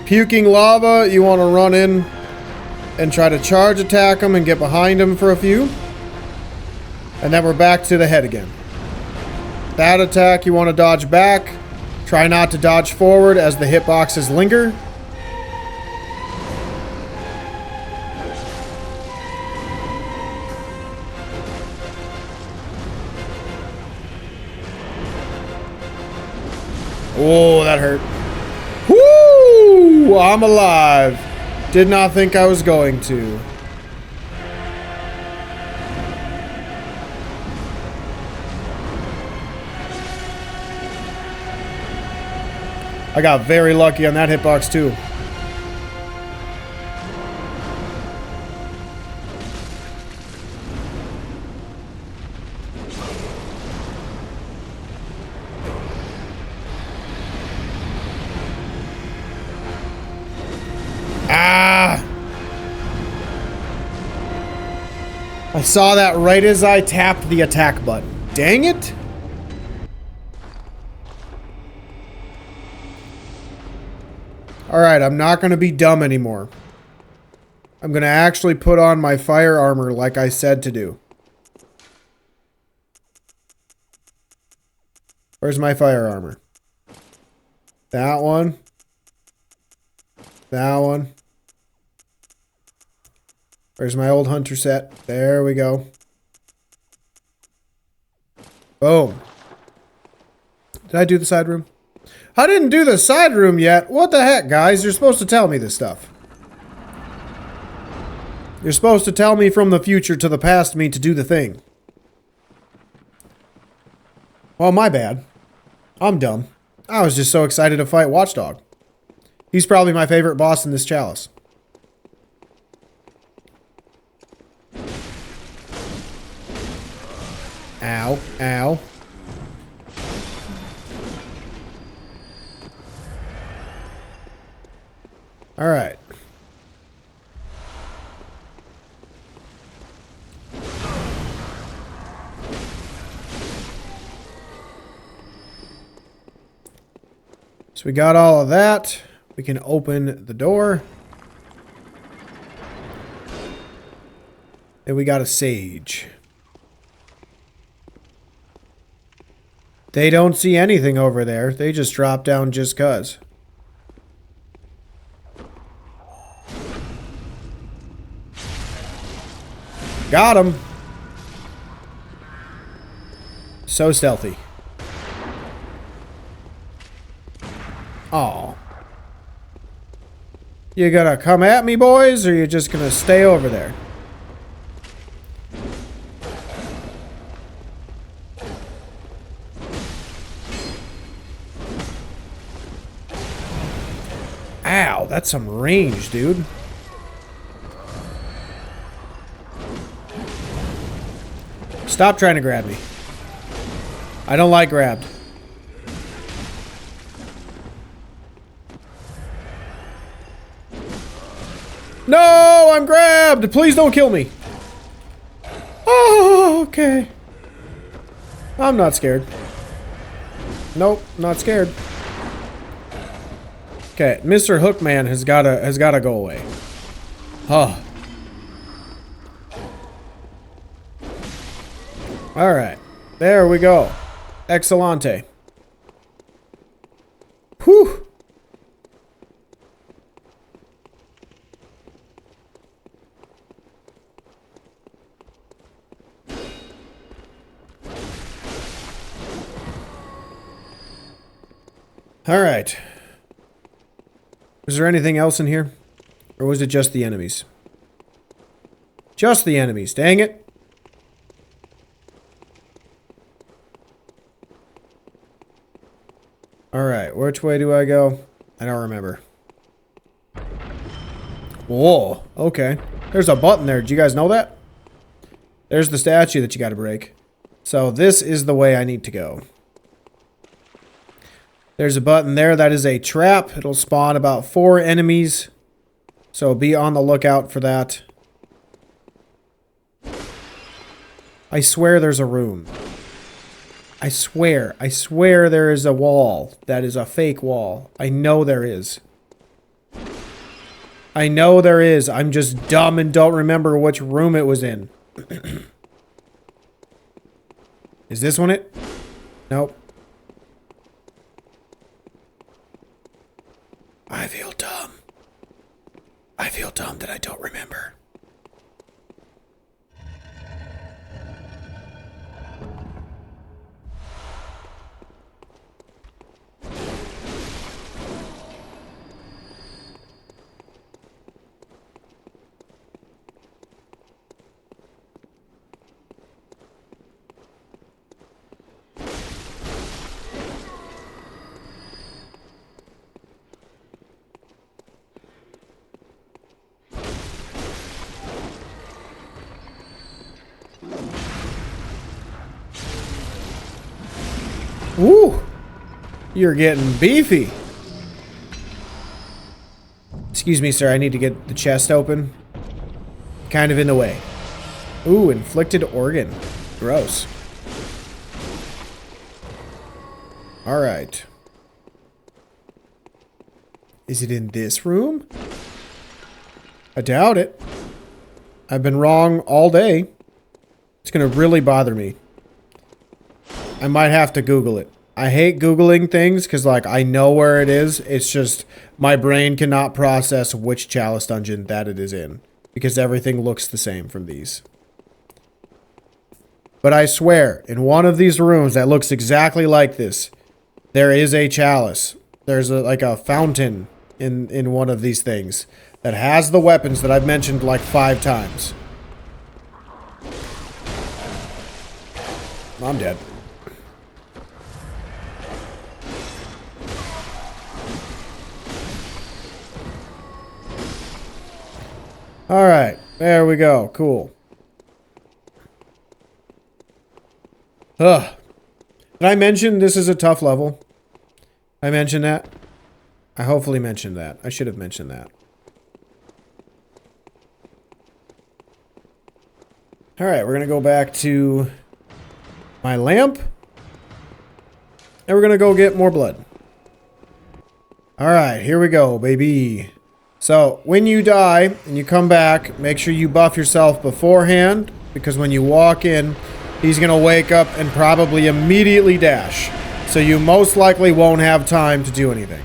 Puking lava, you want to run in and try to charge attack him and get behind him for a few. And then we're back to the head again. That attack, you want to dodge back. Try not to dodge forward as the hitboxes linger. Oh, that hurt. Woo! I'm alive. Did not think I was going to. I got very lucky on that hitbox too. Ah! I saw that right as I tapped the attack button. Dang it! Alright, I'm not going to be dumb anymore. I'm going to actually put on my fire armor like I said to do. Where's my fire armor? That one. That one. Where's my old hunter set? There we go. Boom. Did I do the side room? I didn't do the side room yet. What the heck, guys? You're supposed to tell me this stuff. You're supposed to tell me from the future to the past me to do the thing. Well, my bad. I'm dumb. I was just so excited to fight Watchdog. He's probably my favorite boss in this chalice. Ow, ow. All right. So we got all of that. We can open the door. And we got a sage. They don't see anything over there. They just drop down just 'cause. Got him. So stealthy. Oh. You gonna come at me, boys, or you just gonna stay over there? Ow, that's some range, dude. Stop trying to grab me. I don't like grabbed. No, I'm grabbed. Please don't kill me. Oh, okay. I'm not scared. Nope, not scared. Okay, Mr. Hookman has gotta go away. Huh. Alright. There we go. Excellente. Whew. Alright. Was there anything else in here? Or was it just the enemies? Just the enemies, dang it. Alright, which way do I go? I don't remember. Whoa, okay. There's a button there. Did you guys know that? There's the statue that you gotta break. So this is the way I need to go. There's a button there. That is a trap. It'll spawn about 4 enemies. So be on the lookout for that. I swear there's a room. I swear there is a wall. That is a fake wall. I know there is. I know there is. I'm just dumb and don't remember which room it was in. Is this one it? Nope. I feel dumb. I feel dumb that I don't remember. Woo! You're getting beefy. Excuse me, sir. I need to get the chest open. Kind of in the way. Ooh, inflicted organ. Gross. Alright. Is it in this room? I doubt it. I've been wrong all day. It's gonna really bother me. I might have to Google it. I hate Googling things because, like, I know where it is. It's just my brain cannot process which chalice dungeon that it is in because everything looks the same from these. But I swear, in one of these rooms that looks exactly like this, there is a chalice. There's like a fountain in one of these things that has the weapons that I've mentioned like 5 times. I'm dead. Alright, there we go. Cool. Ugh. Did I mention this is a tough level? I mentioned that? I hopefully mentioned that. I should have mentioned that. Alright, we're gonna go back to my lamp. And we're gonna go get more blood. Alright, here we go, baby. So, when you die and you come back, make sure you buff yourself beforehand, because when you walk in, he's gonna wake up and probably immediately dash. So you most likely won't have time to do anything.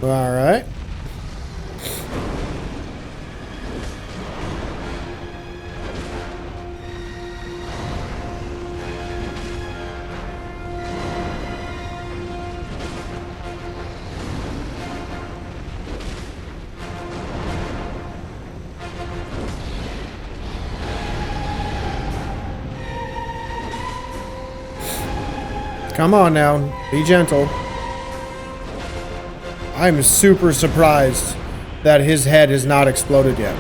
All right. Come on now, be gentle. I'm super surprised that his head has not exploded yet.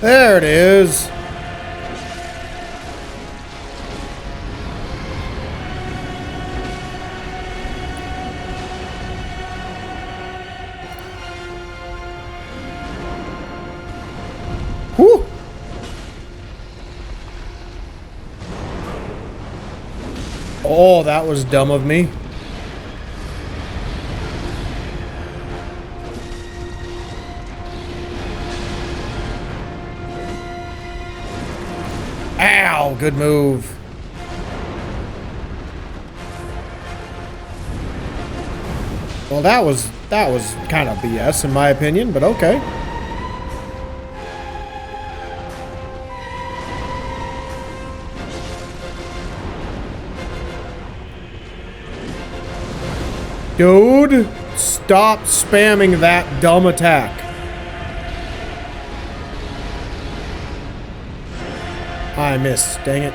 There it is. Whew. Oh, that was dumb of me. Ow, good move. Well, that was kind of BS in my opinion, but okay. Dude, stop spamming that dumb attack. I missed, dang it.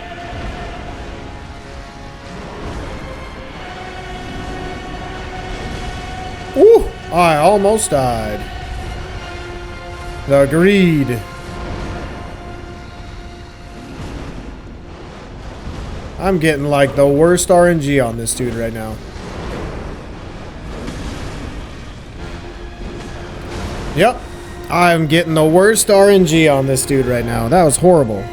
Ooh, I almost died. The greed. I'm getting like the worst RNG on this dude right now. Yep, I'm getting the worst RNG on this dude right now. That was horrible.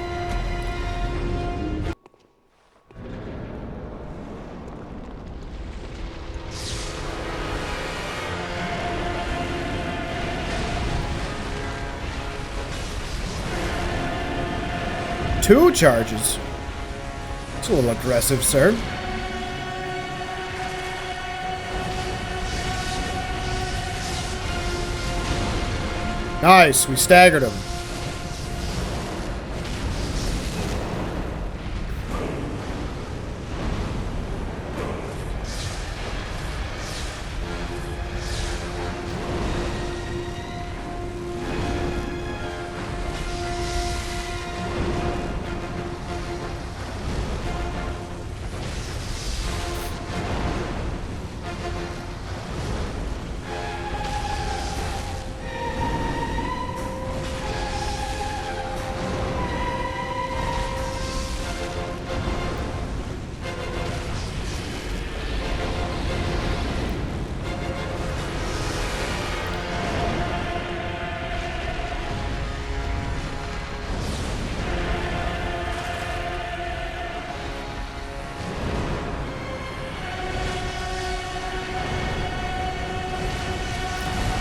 Two charges. It's a little aggressive, sir. Nice, we staggered him.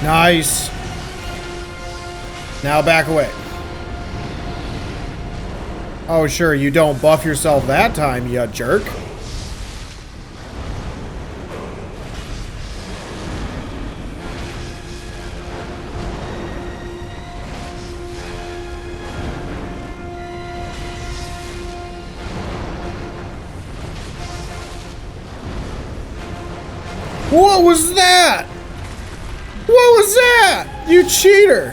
Nice. Now back away. Oh, sure, you don't buff yourself that time, you jerk. What was that? What was that? You cheater.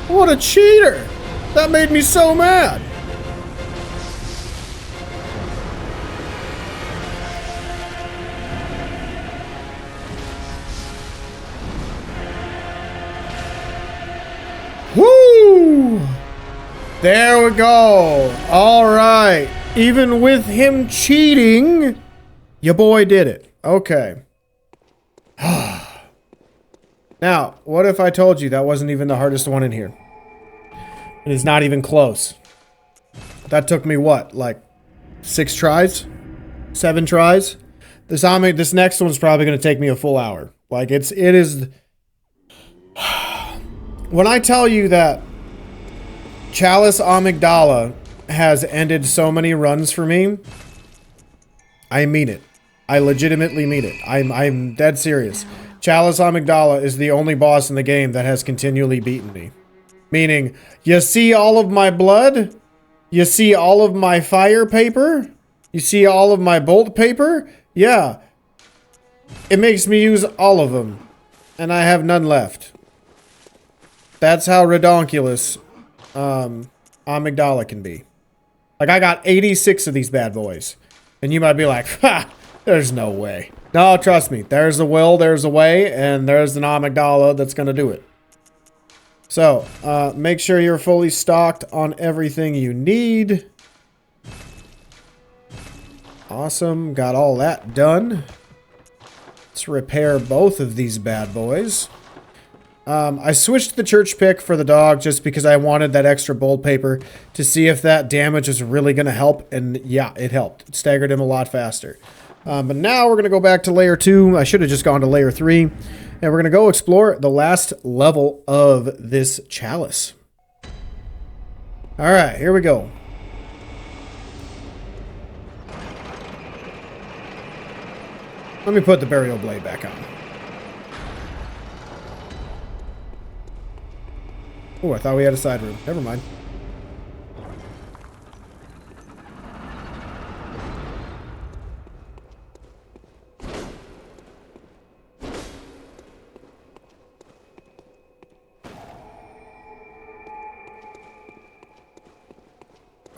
What a cheater. That made me so mad. Woo! There we go. All right. Even with him cheating, your boy did it. Okay. Now, what if I told you that wasn't even the hardest one in here? It is not even close. That took me what, like 6 tries? 7 tries? This next one's probably going to take me a full hour. Like it is. When I tell you that Chalice Amygdala has ended so many runs for me, I mean it. I legitimately mean it. I'm dead serious. Chalice Amygdala is the only boss in the game that has continually beaten me. Meaning, you see all of my blood? You see all of my fire paper? You see all of my bolt paper? Yeah. It makes me use all of them. And I have none left. That's how redonkulous Amygdala can be. Like, I got 86 of these bad boys. And you might be like, ha, there's no way. No, trust me. There's a will, there's a way, and there's an Amygdala that's going to do it. So, make sure you're fully stocked on everything you need. Awesome. Got all that done. Let's repair both of these bad boys. I switched the church pick for the dog just because I wanted that extra bold paper to see if that damage is really going to help. And yeah, it helped. It staggered him a lot faster. But now we're going to go back to layer 2. I should have just gone to layer 3. And we're going to go explore the last level of this chalice. All right, here we go. Let me put the burial blade back on. Oh, I thought we had a side room. Never mind.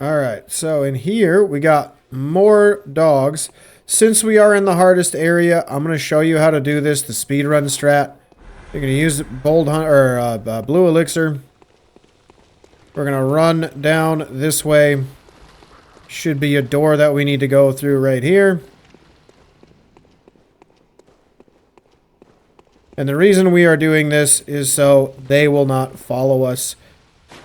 Alright, so in here we got more dogs. Since we are in the hardest area, I'm going to show you how to do this, the speedrun strat. You're going to use Bold Hunt or Blue Elixir. We're going to run down this way. Should be a door that we need to go through right here. And the reason we are doing this is so they will not follow us.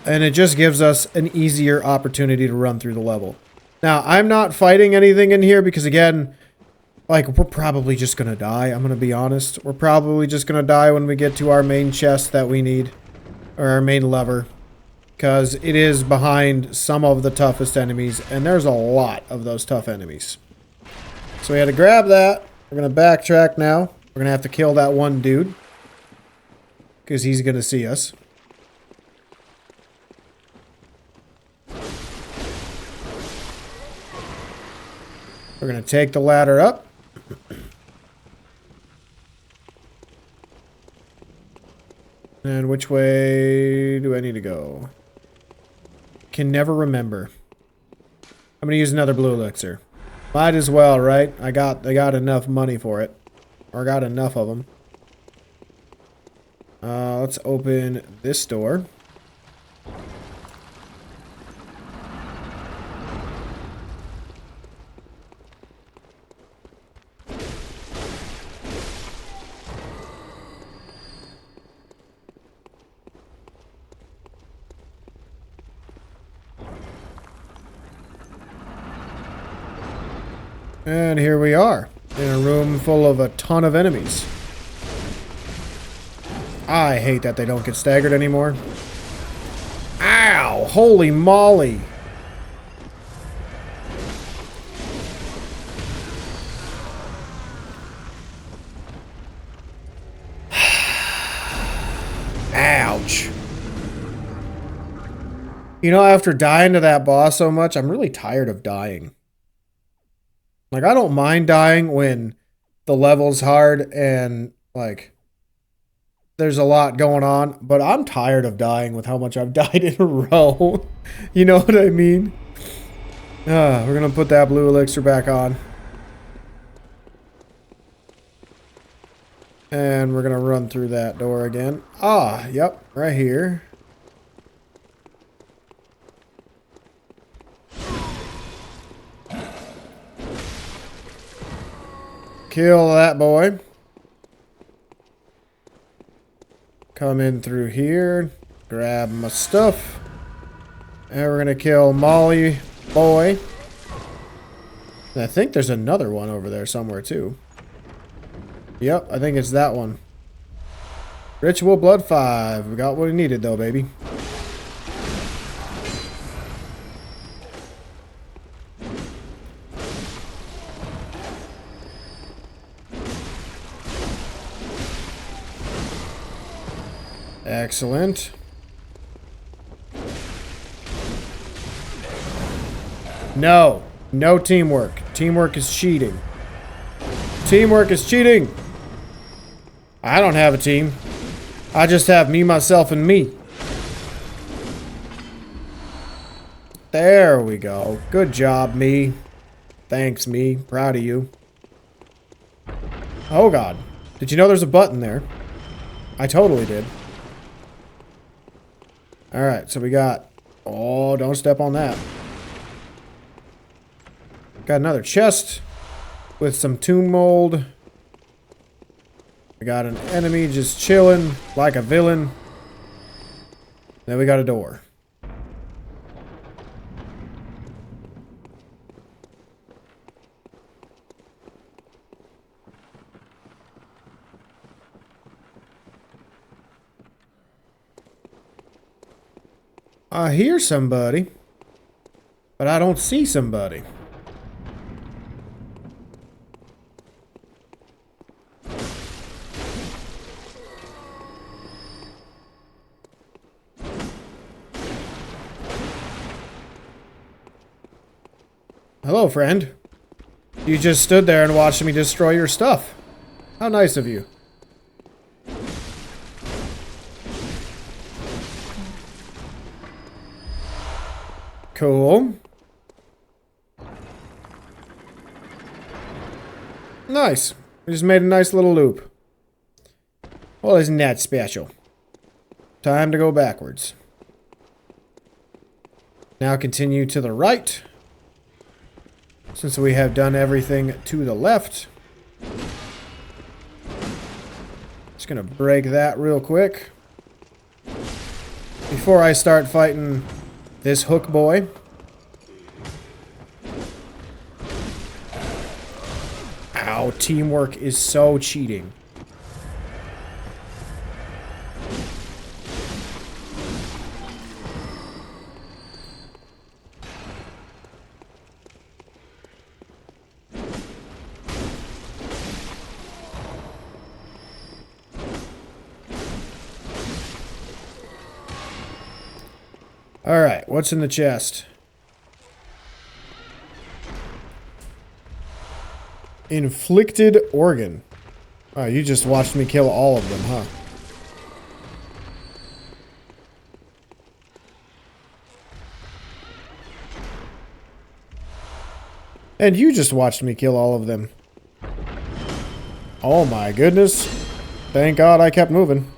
And it just gives us an easier opportunity to run through the level. Now, I'm not fighting anything in here because, again, like, we're probably just going to die. I'm going to be honest. We're probably just going to die when we get to our main chest that we need. Or our main lever. Because it is behind some of the toughest enemies. And there's a lot of those tough enemies. So we had to grab that. We're going to backtrack now. We're going to have to kill that one dude. Because he's going to see us. We're going to take the ladder up. And which way do I need to go? Can never remember. I'm going to use another blue elixir. Might as well, right? I got enough money for it. Or got enough of them. Let's open this door. And here we are, in a room full of a ton of enemies. I hate that they don't get staggered anymore. Ow! Holy moly! Ouch. You know, after dying to that boss so much, I'm really tired of dying. Like, I don't mind dying when the level's hard and, like, there's a lot going on, but I'm tired of dying with how much I've died in a row. You know what I mean? We're gonna put that blue elixir back on. And we're gonna run through that door again. Ah, yep, right here. Kill that boy. Come in through here. Grab my stuff. And we're gonna kill Molly boy. And I think there's another one over there somewhere too. Yep, I think it's that one. Ritual Blood 5. We got what we needed though, baby. Excellent. No. No teamwork. Teamwork is cheating. Teamwork is cheating. I don't have a team. I just have me, myself, and me. There we go. Good job, me. Thanks, me. Proud of you. Oh, God. Did you know there's a button there? I totally did. Alright, so we got... Oh, don't step on that. Got another chest with some tomb mold. We got an enemy just chilling like a villain. Then we got a door. I hear somebody, but I don't see somebody. Hello, friend. You just stood there and watched me destroy your stuff. How nice of you. Cool. Nice. We just made a nice little loop. Well, isn't that special? Time to go backwards. Now continue to the right. Since we have done everything to the left. Just gonna break that real quick. Before I start fighting this hook boy. Ow, teamwork is so cheating. Alright, what's in the chest? Inflicted organ. Oh, you just watched me kill all of them, huh? And you just watched me kill all of them. Oh my goodness. Thank God I kept moving.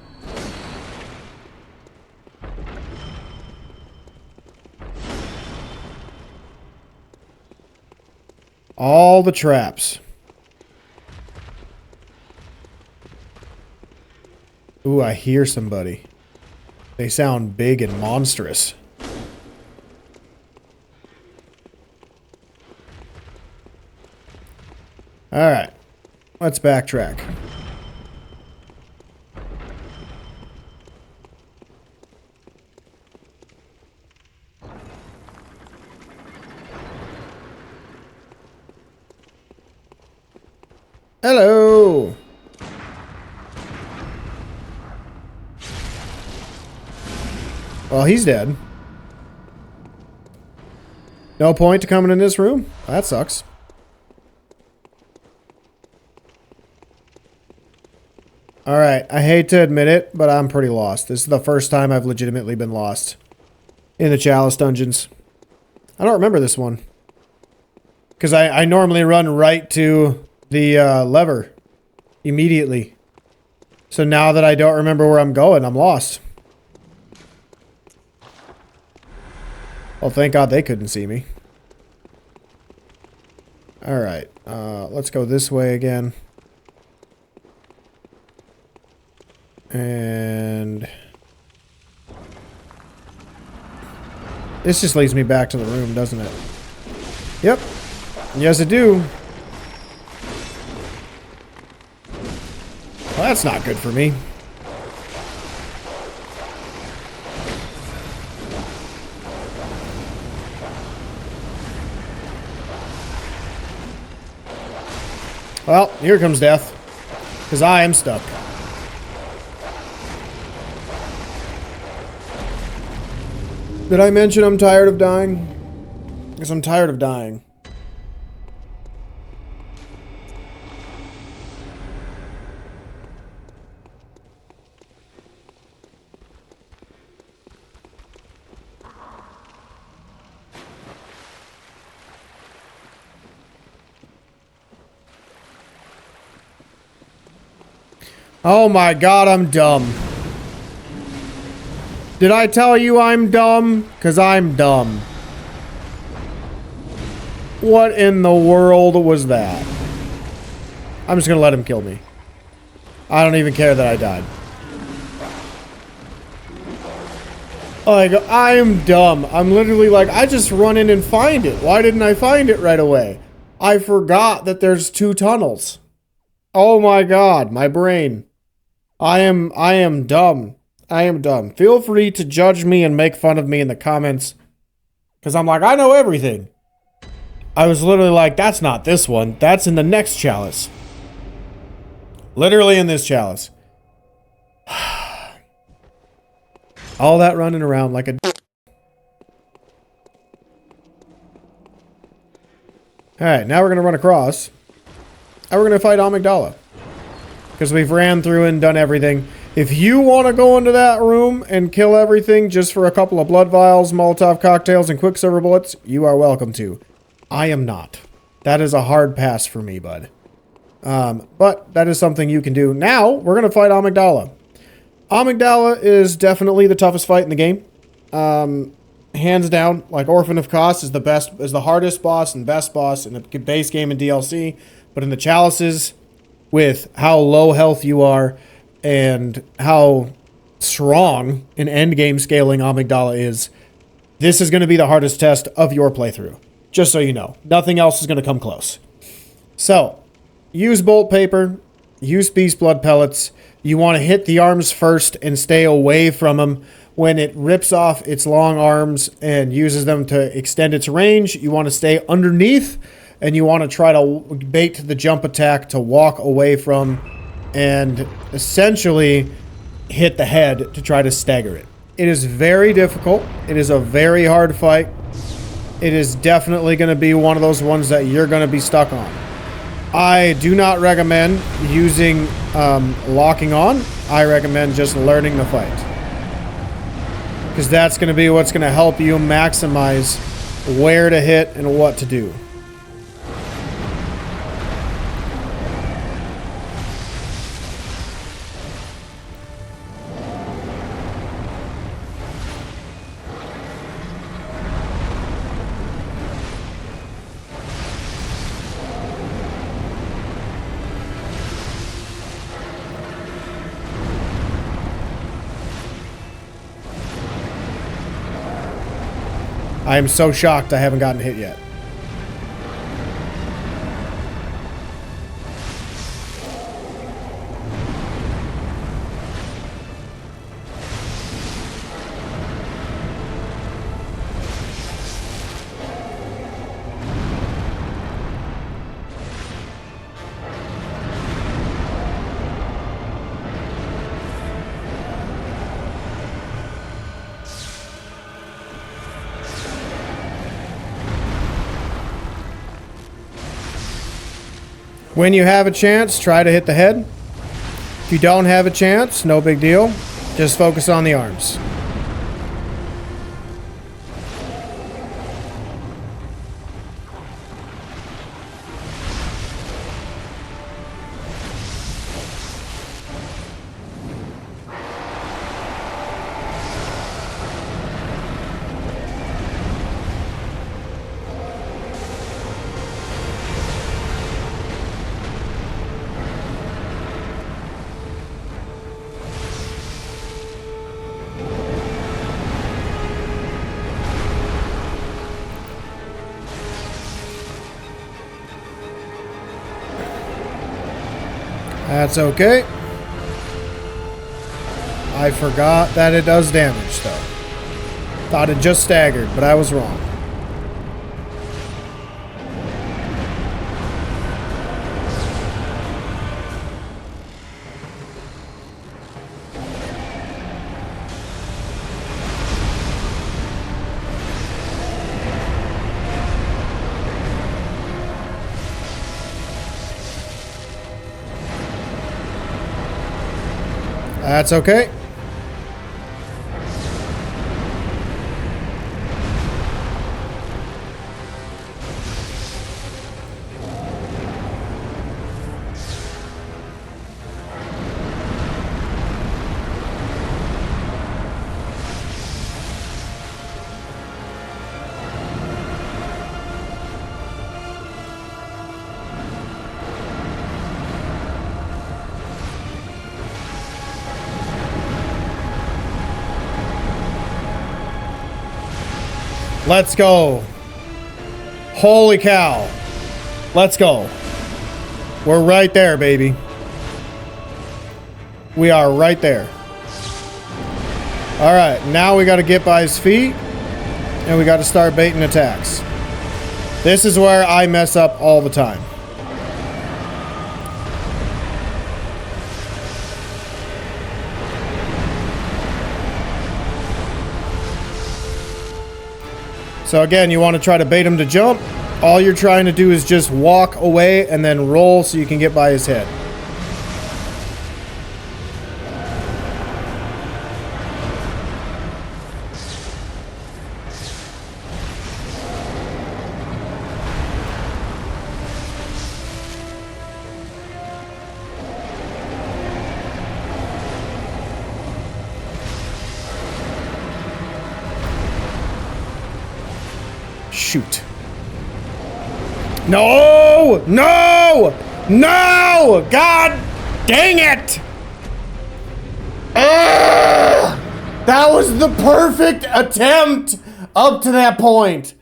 All the traps. Ooh, I hear somebody. They sound big and monstrous. Let's backtrack. Hello! Well, he's dead. No point to coming in this room? That sucks. Alright, I hate to admit it, but I'm pretty lost. This is the first time I've legitimately been lost in the Chalice Dungeons. I don't remember this one. Because I normally run right to the lever immediately. So now that I don't remember where I'm going, I'm lost. Well, thank God they couldn't see me. Alright, let's go this way again. And... this just leads me back to the room, doesn't it? Yep. Yes, it do. Well, that's not good for me. Well, here comes death. Because I am stuck. Did I mention I'm tired of dying? Because I'm tired of dying. Oh my God, I'm dumb. Did I tell you I'm dumb? Because I'm dumb. What in the world was that? I'm just going to let him kill me. I don't even care that I died. Like, I'm dumb. I'm literally like, I just run in and find it. Why didn't I find it right away? I forgot that there's 2 tunnels. Oh my God, my brain. I am dumb. I am dumb. Feel free to judge me and make fun of me in the comments. Because I'm like, I know everything. I was literally like, that's not this one. That's in the next chalice. Literally in this chalice. All that running around like a... Alright, now we're going to run across. And we're going to fight Amygdala. Because we've ran through and done everything. If you want to go into that room and kill everything just for a couple of blood vials, Molotov cocktails, and Quicksilver bullets, you are welcome to. I am not. That is a hard pass for me, bud. But that is something you can do. Now, we're going to fight Amygdala. Amygdala is definitely the toughest fight in the game. Hands down, like Orphan of Kos is the hardest boss and best boss in the base game and DLC. But in the chalices, with how low health you are and how strong in endgame scaling Amygdala is, this is going to be the hardest test of your playthrough. Just so you know. Nothing else is going to come close. So, use bolt paper, use beast blood pellets. You want to hit the arms first and stay away from them. When it rips off its long arms and uses them to extend its range, you want to stay underneath, and you want to try to bait the jump attack to walk away from and essentially hit the head to try to stagger it. It is very difficult. It is a very hard fight. It is definitely going to be one of those ones that you're going to be stuck on. I do not recommend using locking on. I recommend just learning the fight. Because that's going to be what's going to help you maximize where to hit and what to do. I am so shocked I haven't gotten hit yet. When you have a chance, try to hit the head. If you don't have a chance, no big deal. Just focus on the arms. That's okay. I forgot that it does damage, though. Thought it just staggered, but I was wrong. That's okay. Let's go. Holy cow. Let's go. We're right there, baby. We are right there. All right, now we got to get by his feet and we got to start baiting attacks. This is where I mess up all the time. So again, you want to try to bait him to jump. All you're trying to do is just walk away and then roll so you can get by his head. Shoot. No! No! No! God dang it! Ugh! That was the perfect attempt up to that point.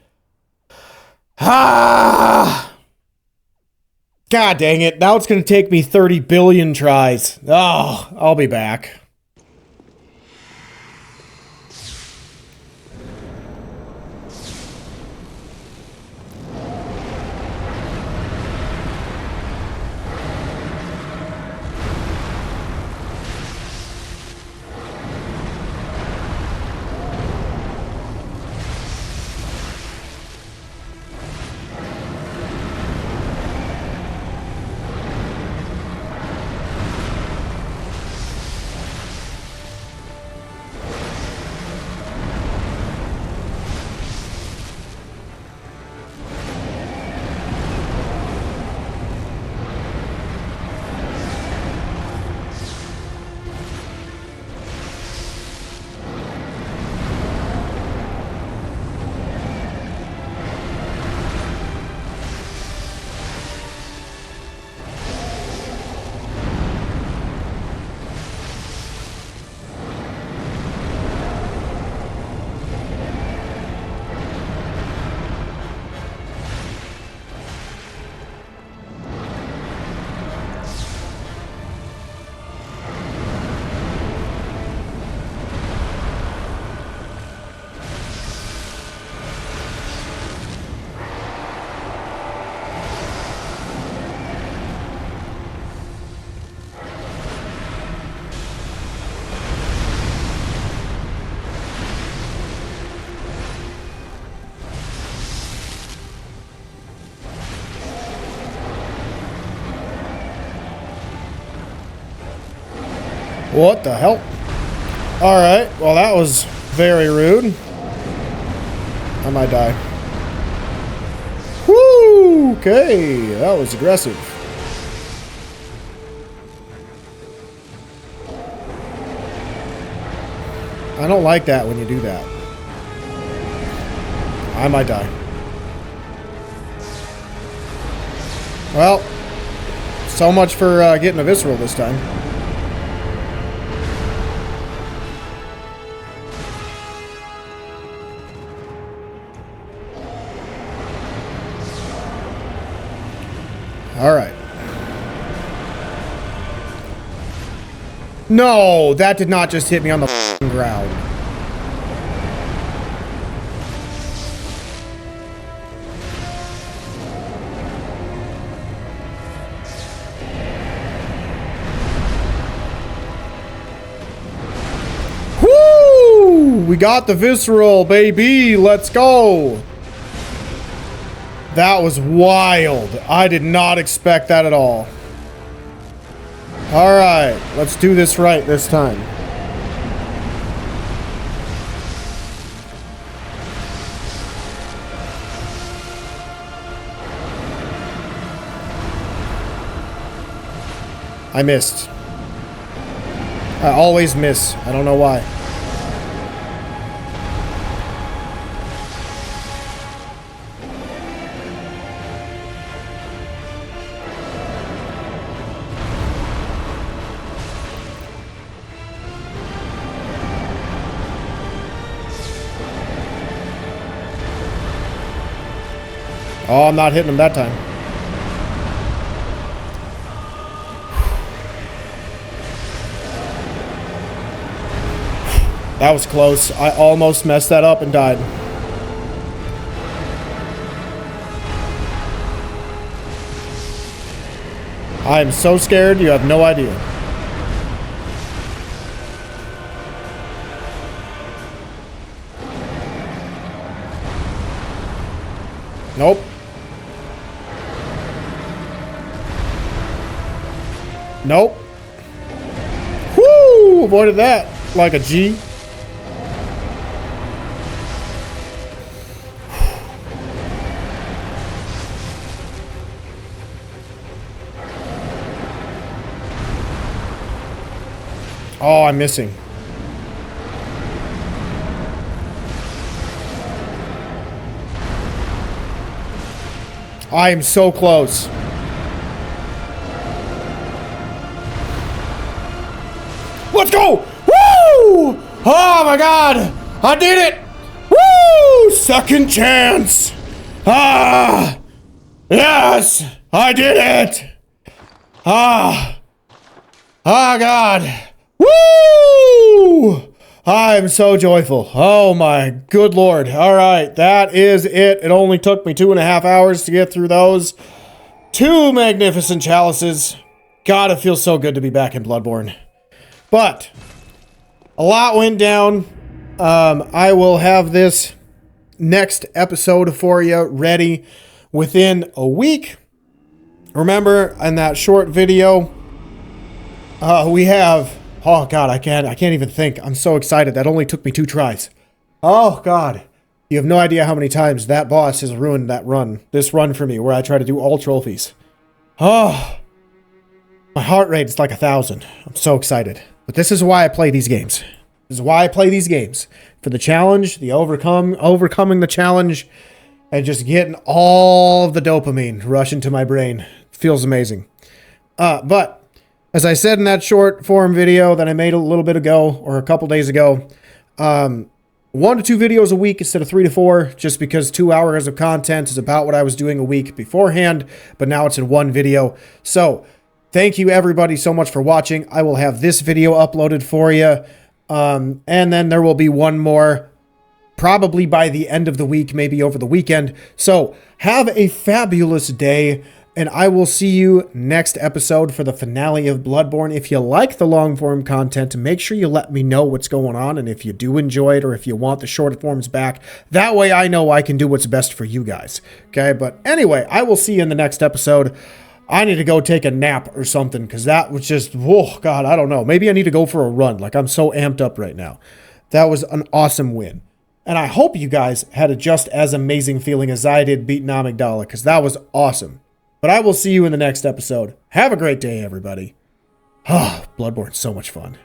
Ah! God dang it. Now it's going to take me 30 billion tries. Oh, I'll be back. What the hell? Alright, well that was very rude. I might die. Woo! Okay, that was aggressive. I don't like that when you do that. I might die. Well, so much for getting a visceral this time. All right. No, that did not just hit me on the ground. Woo! We got the visceral, baby. Let's go. That was wild. I did not expect that at all. All right, let's do this right this time. I missed. I always miss. I don't know why. Oh, I'm not hitting him that time. That was close. I almost messed that up and died. I am so scared, you have no idea. Nope. Nope. Whoo! Avoided that like a G. Oh, I'm missing. I am so close. Let's go! Woo! Oh my god! I did it! Woo! Second chance! Ah! Yes! I did it! Ah! Ah, God! Woo! I'm so joyful. Oh my good lord. Alright, that is it. It only took me 2.5 hours to get through those 2 magnificent chalices. God, it feels so good to be back in Bloodborne. But a lot went down. I will have this next episode for you ready within a week. Remember, in that short video, we have... Oh, God, I can't even think. I'm so excited. That only took me 2 tries. Oh, God. You have no idea how many times that boss has ruined that run. This run for me, where I try to do all trophies. Oh. My heart rate is like 1,000. I'm so excited. But this is why I play these games. This is why I play these games. For the challenge, the overcoming the challenge, and just getting all of the dopamine rushing to my brain. Feels amazing. But, as I said in that short form video that I made a little bit ago, or a couple days ago, 1 to 2 videos a week instead of 3 to 4, just because 2 hours of content is about what I was doing a week beforehand, but now it's in 1 video. So, thank you everybody so much for watching. I will have this video uploaded for you. And then there will be 1 more probably by the end of the week, maybe over the weekend. So have a fabulous day, and I will see you next episode for the finale of Bloodborne. If you like the long form content, make sure you let me know what's going on, and if you do enjoy it, or if you want the short forms back, that way I know I can do what's best for you guys. Okay, but anyway, I will see you in the next episode. I need to go take a nap or something because that was just, oh, God, I don't know. Maybe I need to go for a run. Like, I'm so amped up right now. That was an awesome win. And I hope you guys had a just as amazing feeling as I did beating Amygdala because that was awesome. But I will see you in the next episode. Have a great day, everybody. Bloodborne's so much fun.